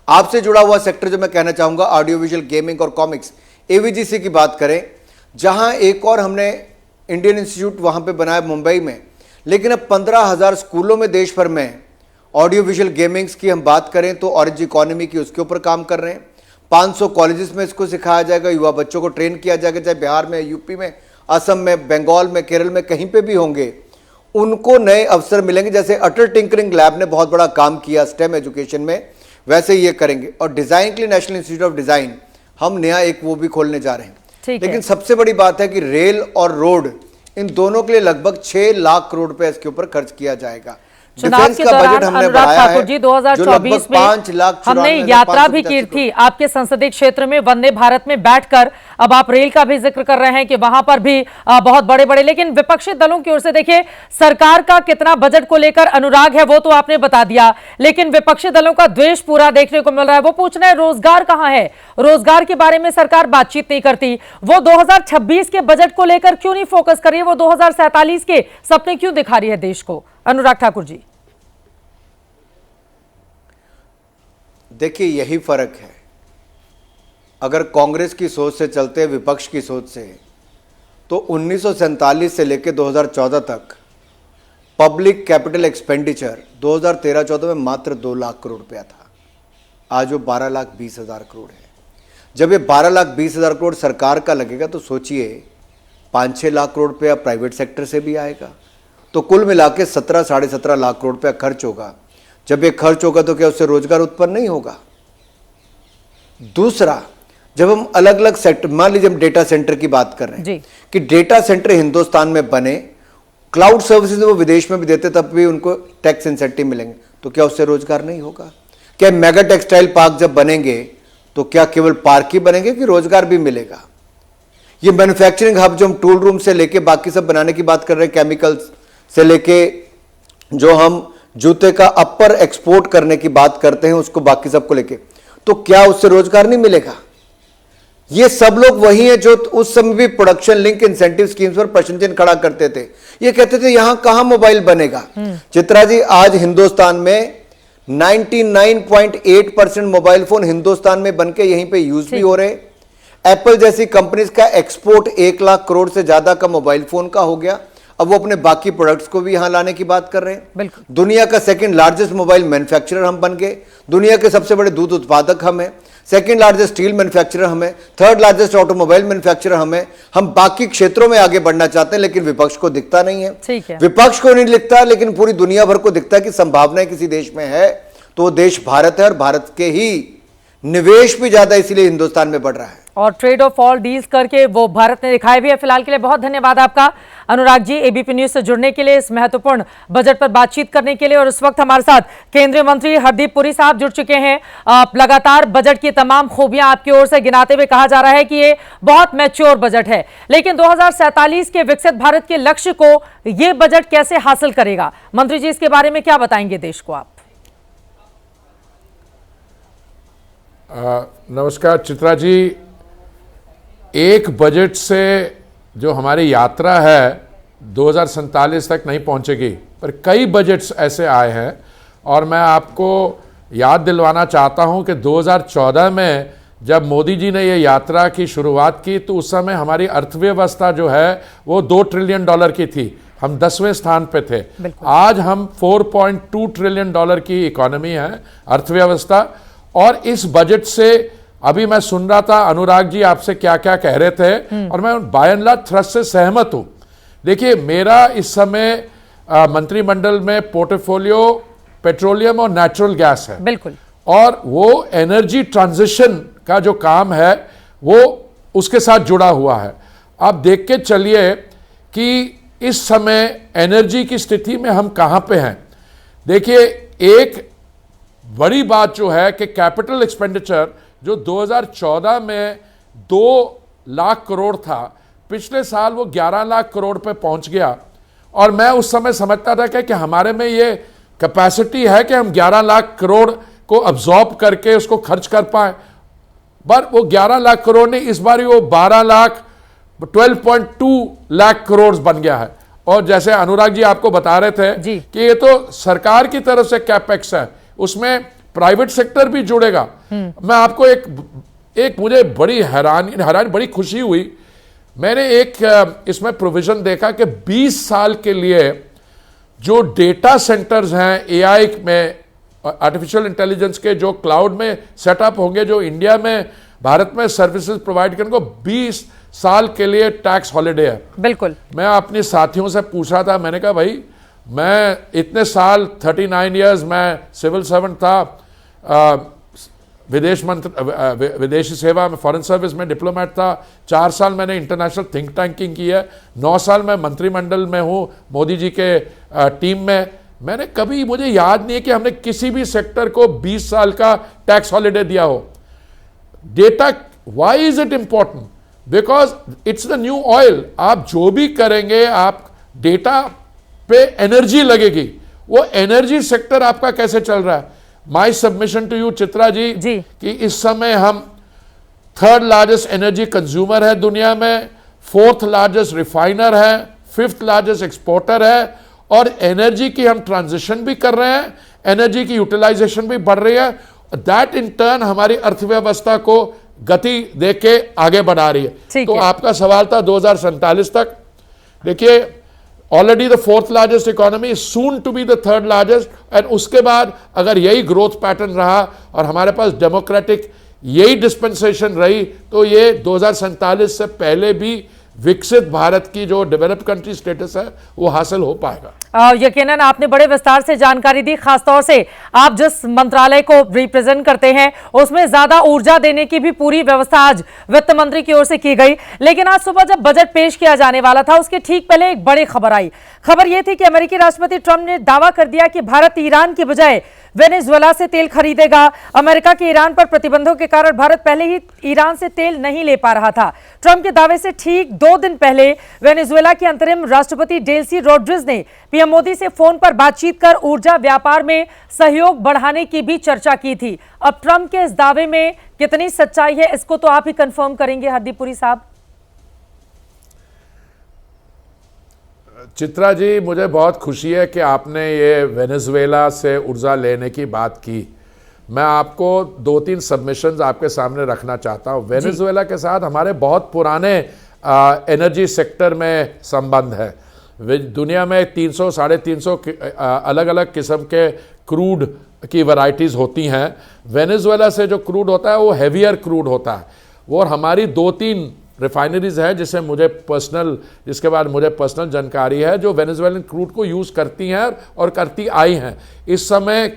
आपसे जुड़ा हुआ सेक्टर जो मैं कहना चाहूंगा, ऑडियो विजुअल, गेमिंग और कॉमिक्स, AVGC की बात करें, जहां एक और हमने इंडियन इंस्टीट्यूट वहां पे बनाया मुंबई में, लेकिन अब 15,000 स्कूलों में देश भर में ऑडियो विजुअल गेमिंग्स की हम बात करें तो ऑरेंज इकोनॉमी की, उसके ऊपर काम कर रहे हैं। 500 कॉलेजेस में इसको सिखाया जाएगा, युवा बच्चों को ट्रेन किया जाएगा, चाहे बिहार में, यूपी में, असम में, बंगाल में, केरल में, कहीं पे भी होंगे, उनको नए अवसर मिलेंगे। जैसे अटल टिंकरिंग लैब ने बहुत बड़ा काम किया स्टेम एजुकेशन में, वैसे ये करेंगे। और डिजाइन के लिए नेशनल इंस्टीट्यूट ऑफ डिजाइन हम नया एक वो भी खोलने जा रहे हैं। लेकिन सबसे बड़ी बात है कि रेल और रोड, इन दोनों के लिए लगभग 6 लाख करोड़ रुपए इसके ऊपर खर्च किया जाएगा। चुनाव के दौरान अनुराग ठाकुर जी 2024 में हमने यात्रा भी की थी आपके संसदीय क्षेत्र में, वंदे भारत में बैठकर। अब आप रेल का भी जिक्र कर रहे हैं कि वहां पर भी बहुत बड़े बड़े, लेकिन विपक्षी दलों की ओर से देखिए, सरकार का कितना बजट को लेकर अनुराग है वो तो आपने बता दिया, लेकिन विपक्षी दलों का द्वेष पूरा देखने को मिल रहा है। वो पूछ रहे हैं रोजगार कहां है, रोजगार के बारे में सरकार बातचीत नहीं करती। वो 2026 के बजट को लेकर क्यों नहीं फोकस कर रही है, वो 2047 के सपने क्यों दिखा रही है देश को? अनुराग ठाकुर जी, देखिए यही फर्क है। अगर कांग्रेस की सोच से चलते, विपक्ष की सोच से, तो 1947 से लेकर 2014 तक पब्लिक कैपिटल एक्सपेंडिचर 2013-14 में मात्र 2 लाख करोड़ रुपया था। आज वो 12,20,000 करोड़ है। जब ये 12,20,000 करोड़ सरकार का लगेगा तो सोचिए 5-6 लाख करोड़ रुपया प्राइवेट सेक्टर से भी आएगा, तो कुल मिला के 17-17.5 लाख करोड़ रुपया खर्च होगा। जब ये खर्च होगा तो क्या उससे रोजगार उत्पन्न नहीं होगा? दूसरा, जब हम अलग अलग सेक्टर, मान लीजिए हम डेटा सेंटर की बात कर रहे हैं कि डेटा सेंटर हिंदुस्तान में बने, क्लाउड सर्विसेज वो विदेश में भी देते, तब भी उनको टैक्स इंसेंटिव मिलेंगे, तो क्या उससे रोजगार नहीं होगा? क्या मेगा टेक्सटाइल पार्क जब बनेंगे तो क्या केवल पार्क ही बनेंगे कि रोजगार भी मिलेगा? ये मैन्युफैक्चरिंग हब जो हम टूल रूम से लेके बाकी सब बनाने की बात कर रहे हैं, केमिकल्स से लेके जो हम जूते का अपर एक्सपोर्ट करने की बात करते हैं, उसको बाकी सबको लेके, तो क्या उससे रोजगार नहीं मिलेगा? ये सब लोग वही हैं जो उस समय भी प्रोडक्शन लिंक इंसेंटिव स्कीम्स पर प्रश्न चिन्ह खड़ा करते थे। ये कहते थे यहां कहां मोबाइल बनेगा। चित्रा जी, आज हिंदुस्तान में 99.8% मोबाइल फोन हिंदुस्तान में बनके यहीं पे यूज भी हो रहे। एप्पल जैसी कंपनीज का एक्सपोर्ट 1 लाख करोड़ से ज्यादा का मोबाइल फोन का हो गया। अब वो अपने बाकी प्रोडक्ट्स को भी यहां लाने की बात कर रहे हैं। दुनिया का सेकंड लार्जेस्ट मोबाइल मैन्युफैक्चरर हम बन गए, दुनिया के सबसे बड़े दूध उत्पादक हम हैं, सेकंड लार्जेस्ट स्टील मैन्युफैक्चरर हमें, थर्ड लार्जेस्ट ऑटोमोबाइल मैन्युफैक्चरर हमें। हम बाकी क्षेत्रों में आगे बढ़ना चाहते हैं, लेकिन विपक्ष को दिखता नहीं है। विपक्ष को नहीं दिखता, लेकिन पूरी दुनिया भर को दिखता है कि संभावनाएं किसी देश में है तो वो देश भारत है, और भारत के ही निवेश भी ज्यादा इसीलिए हिंदुस्तान में बढ़ रहा है। और ट्रेड ऑफ ऑल डील्स करके वो भारत ने दिखाया भी है। फिलहाल के लिए बहुत धन्यवाद आपका अनुराग जी, एबीपी न्यूज से जुड़ने के लिए, इस महत्वपूर्ण बजट पर बातचीत करने के लिए। और इस वक्त हमारे साथ केंद्रीय मंत्री हरदीप पुरी साहब जुड़ चुके हैं। लगातार बजट की तमाम खूबियां आपकी ओर से गिनाते हुए कहा जा रहा है कि ये बहुत मैच्योर बजट है, लेकिन 2047 के विकसित भारत के लक्ष्य को ये बजट कैसे हासिल करेगा? मंत्री जी, इसके बारे में क्या बताएंगे देश को आप? नमस्कार चित्रा जी, एक बजट से जो हमारी यात्रा है 2047 तक नहीं पहुंचेगी, पर कई बजट्स ऐसे आए हैं। और मैं आपको याद दिलवाना चाहता हूं कि 2014 में जब मोदी जी ने ये यात्रा की शुरुआत की तो उस समय हमारी अर्थव्यवस्था जो है वो $2 ट्रिलियन की थी, हम 10वें स्थान पे थे। आज हम $4.2 ट्रिलियन की इकोनॉमी है, अर्थव्यवस्था। और इस बजट से अभी मैं सुन रहा था अनुराग जी आपसे क्या क्या कह रहे थे, और मैं बाय एंड लार्ज थ्रस्ट से सहमत हूं। देखिए, मेरा इस समय मंत्रिमंडल में पोर्टफोलियो पेट्रोलियम और नेचुरल गैस है, बिल्कुल, और वो एनर्जी ट्रांजिशन का जो काम है वो उसके साथ जुड़ा हुआ है। आप देख के चलिए कि इस समय एनर्जी की स्थिति में हम कहां पे हैं। देखिए, एक बड़ी बात जो है कि कैपिटल एक्सपेंडिचर जो 2014 में 2 लाख करोड़ था, पिछले साल वो 11 लाख करोड़ पे पहुंच गया। और मैं उस समय समझता था कि हमारे में ये कैपेसिटी है कि हम 11 लाख करोड़ को अब्जॉर्ब करके उसको खर्च कर पाए, पर वो 11 लाख करोड़ ने इस बार वो 12.2 लाख करोड़ बन गया है। और जैसे अनुराग जी आपको बता रहे थे कि ये तो सरकार की तरफ से कैपेक्स है, उसमें प्राइवेट सेक्टर भी जुड़ेगा। मैं आपको एक मुझे बड़ी हैरानी बड़ी खुशी हुई, मैंने एक इसमें प्रोविजन देखा कि 20 साल के लिए जो डेटा सेंटर्स हैं एआई में, आर्टिफिशियल इंटेलिजेंस के जो क्लाउड में सेटअप होंगे, जो इंडिया में भारत में सर्विसेज प्रोवाइड करने को 20 साल के लिए टैक्स हॉलिडे है। बिल्कुल, मैं अपने साथियों से पूछ रहा था, मैंने कहा भाई मैं इतने साल 39 इयर्स मैं सिविल सर्वेंट था, विदेशी सेवा में फॉरेन सर्विस में डिप्लोमेट था, 4 साल मैंने इंटरनेशनल थिंक टैंकिंग की है, 9 साल मैं मंत्रिमंडल में हूँ मोदी जी के टीम में। मैंने कभी, मुझे याद नहीं है कि हमने किसी भी सेक्टर को 20 साल का टैक्स हॉलिडे दिया हो। Data, why is it important? Because it's the new oil. आप जो भी करेंगे, आप डेटा पे एनर्जी लगेगी, वो एनर्जी सेक्टर आपका कैसे चल रहा है। माई submission to you Chitra ji कि इस समय हम 3rd लार्जेस्ट एनर्जी कंज्यूमर है दुनिया में, 4th लार्जेस्ट रिफाइनर है, 5th लार्जेस्ट एक्सपोर्टर है, और एनर्जी की हम ट्रांजिशन भी कर रहे हैं, एनर्जी की यूटिलाइजेशन भी बढ़ रही है। दैट इन टर्न हमारी अर्थव्यवस्था को गति देके आगे बढ़ा रही है। तो आपका सवाल था 2047 तक, देखिए already the 4th largest economy, soon to be the 3rd largest, and उसके बाद अगर यही ग्रोथ पैटर्न रहा और हमारे पास डेमोक्रेटिक यही डिस्पेंसेशन रही तो ये 2047 से पहले भी विकसित भारत की जो डेवलप्ड कंट्री स्टेटस है वो हासिल हो पाएगा। यकीनन आपने बड़े विस्तार से जानकारी दी, खासतौर से आप जिस मंत्रालय को रिप्रेजेंट करते हैं उसमें ज्यादा ऊर्जा देने की भी पूरी व्यवस्था आज वित्त मंत्री की ओर से की गई। लेकिन आज सुबह जब बजट पेश किया जाने वाला था उसके ठीक पहले एक बड़ी खबर आई। खबर यह थी कि अमेरिकी राष्ट्रपति ट्रंप ने दावा कर दिया कि भारत ईरान की बजाय वेनेजुएला से तेल खरीदेगा। अमेरिका के ईरान पर प्रतिबंधों के कारण भारत पहले ही ईरान से तेल नहीं ले पा रहा था। ट्रंप के दावे से ठीक 2 दिन पहले वेनेजुएला के अंतरिम राष्ट्रपति डेल्सी रोड्रिग्स ने पीएम मोदी से फोन पर बातचीत कर ऊर्जा व्यापार में सहयोग बढ़ाने की भी चर्चा की थी। अब ट्रंप के इस दावे में कितनी सच्चाई है, इसको तो आप ही कंफर्म करेंगे हरदीप पुरी साहब। चित्रा जी, मुझे बहुत खुशी है कि आपने ये वेनेजुएला से ऊर्जा लेने की बात की। मैं आपको 2-3 सबमिशंस आपके सामने रखना चाहता हूँ। वेनेजुएला के साथ हमारे बहुत पुराने एनर्जी सेक्टर में संबंध है। दुनिया में 300-350 अलग अलग किस्म के क्रूड की वैरायटीज़ होती हैं। वेनेजुएला से जो क्रूड होता है वो हैवियर क्रूड होता है। वो हमारी 2-3 रिफाइनरीज है जिसके बाद मुझे पर्सनल जानकारी है, जो वेनेजुएलन क्रूड को यूज़ करती हैं और करती आई हैं। इस समय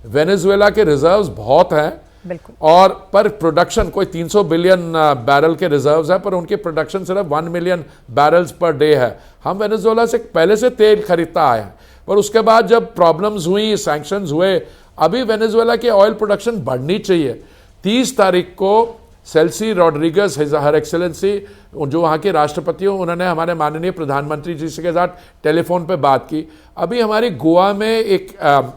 वेनेजुएला के रिजर्व्स बहुत हैं बिल्कुल। और पर प्रोडक्शन कोई 300 बिलियन बैरल के रिजर्व्स है, पर उनकी प्रोडक्शन सिर्फ 1 मिलियन बैरल्स पर डे है। हम वेनेजुएला से पहले से तेल खरीदता आए हैं, पर उसके बाद जब प्रॉब्लम्स हुई, सैंक्शंस हुए, अभी वेनेजुएला की ऑयल प्रोडक्शन बढ़नी चाहिए। 30 तारीख को सेल्सी रॉड्रिगस, हर एक्सेलेंसी, जो वहाँ के राष्ट्रपति हो, उन्होंने हमारे माननीय प्रधानमंत्री जी के साथ टेलीफोन पे बात की। अभी हमारी गोवा में एक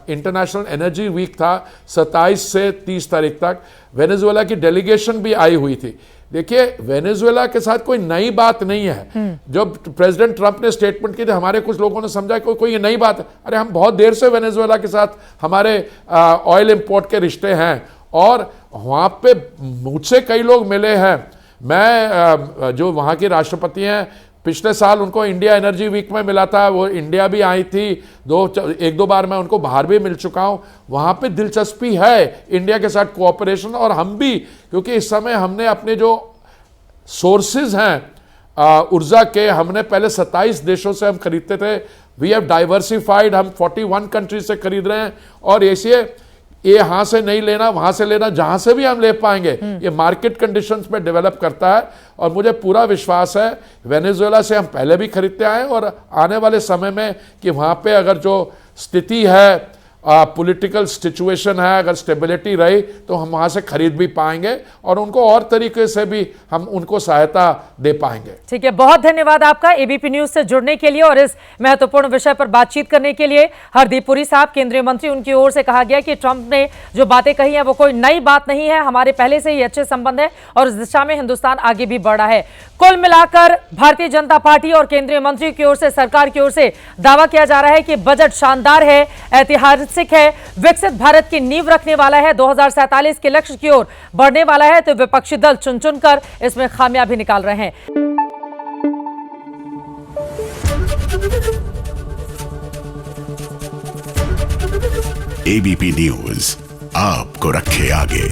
इंटरनेशनल एनर्जी वीक था 27 से 30 तारीख तक, वेनेजुएला की डेलीगेशन भी आई हुई थी। देखिए, वेनेजुएला के साथ कोई नई बात नहीं है। जब प्रेसिडेंट ट्रंप ने स्टेटमेंट की थी, हमारे कुछ लोगों ने समझा कोई ये नई बात है। अरे हम बहुत देर से वेनेजुएला के साथ हमारे ऑयल इंपोर्ट के रिश्ते हैं, और वहाँ पे मुझसे कई लोग मिले हैं। मैं जो वहाँ के राष्ट्रपति हैं, पिछले साल उनको इंडिया एनर्जी वीक में मिला था, वो इंडिया भी आई थी, एक दो बार मैं उनको बाहर भी मिल चुका हूँ। वहाँ पे दिलचस्पी है इंडिया के साथ कोऑपरेशन, और हम भी, क्योंकि इस समय हमने अपने जो सोर्सेज हैं ऊर्जा के, हमने पहले 27 देशों से हम खरीदते थे, वी हैव डाइवर्सिफाइड, हम 41 कंट्रीज से खरीद रहे हैं। और ऐसे ये यहाँ से नहीं लेना, वहाँ से लेना, जहाँ से भी हम ले पाएंगे, ये मार्केट कंडीशंस पे डेवलप करता है। और मुझे पूरा विश्वास है वेनेजुएला से हम पहले भी खरीदते आए, और आने वाले समय में कि वहाँ पे अगर जो स्थिति है, पॉलिटिकल सिचुएशन है, अगर स्टेबिलिटी रही, तो हम वहाँ से खरीद भी पाएंगे, और उनको और तरीके से भी हम उनको सहायता दे पाएंगे। ठीक है, बहुत धन्यवाद आपका एबीपी न्यूज से जुड़ने के लिए और इस महत्वपूर्ण विषय पर बातचीत करने के लिए। हरदीप पुरी साहब, केंद्रीय मंत्री, उनकी ओर से कहा गया कि ट्रंप ने जो बातें कही हैं वो कोई नई बात नहीं है, हमारे पहले से ही अच्छे संबंध है और इस दिशा में हिंदुस्तान आगे भी बढ़ा है। कुल मिलाकर भारतीय जनता पार्टी और केंद्रीय मंत्री की ओर से, सरकार की ओर से दावा किया जा रहा है कि बजट शानदार है, ऐतिहासिक है, विकसित भारत की नींव रखने वाला है, 2047 के लक्ष्य की ओर बढ़ने वाला है। तो विपक्षी दल चुन चुनकर इसमें खामियां भी निकाल रहे हैं। एबीपी न्यूज आपको रखे आगे।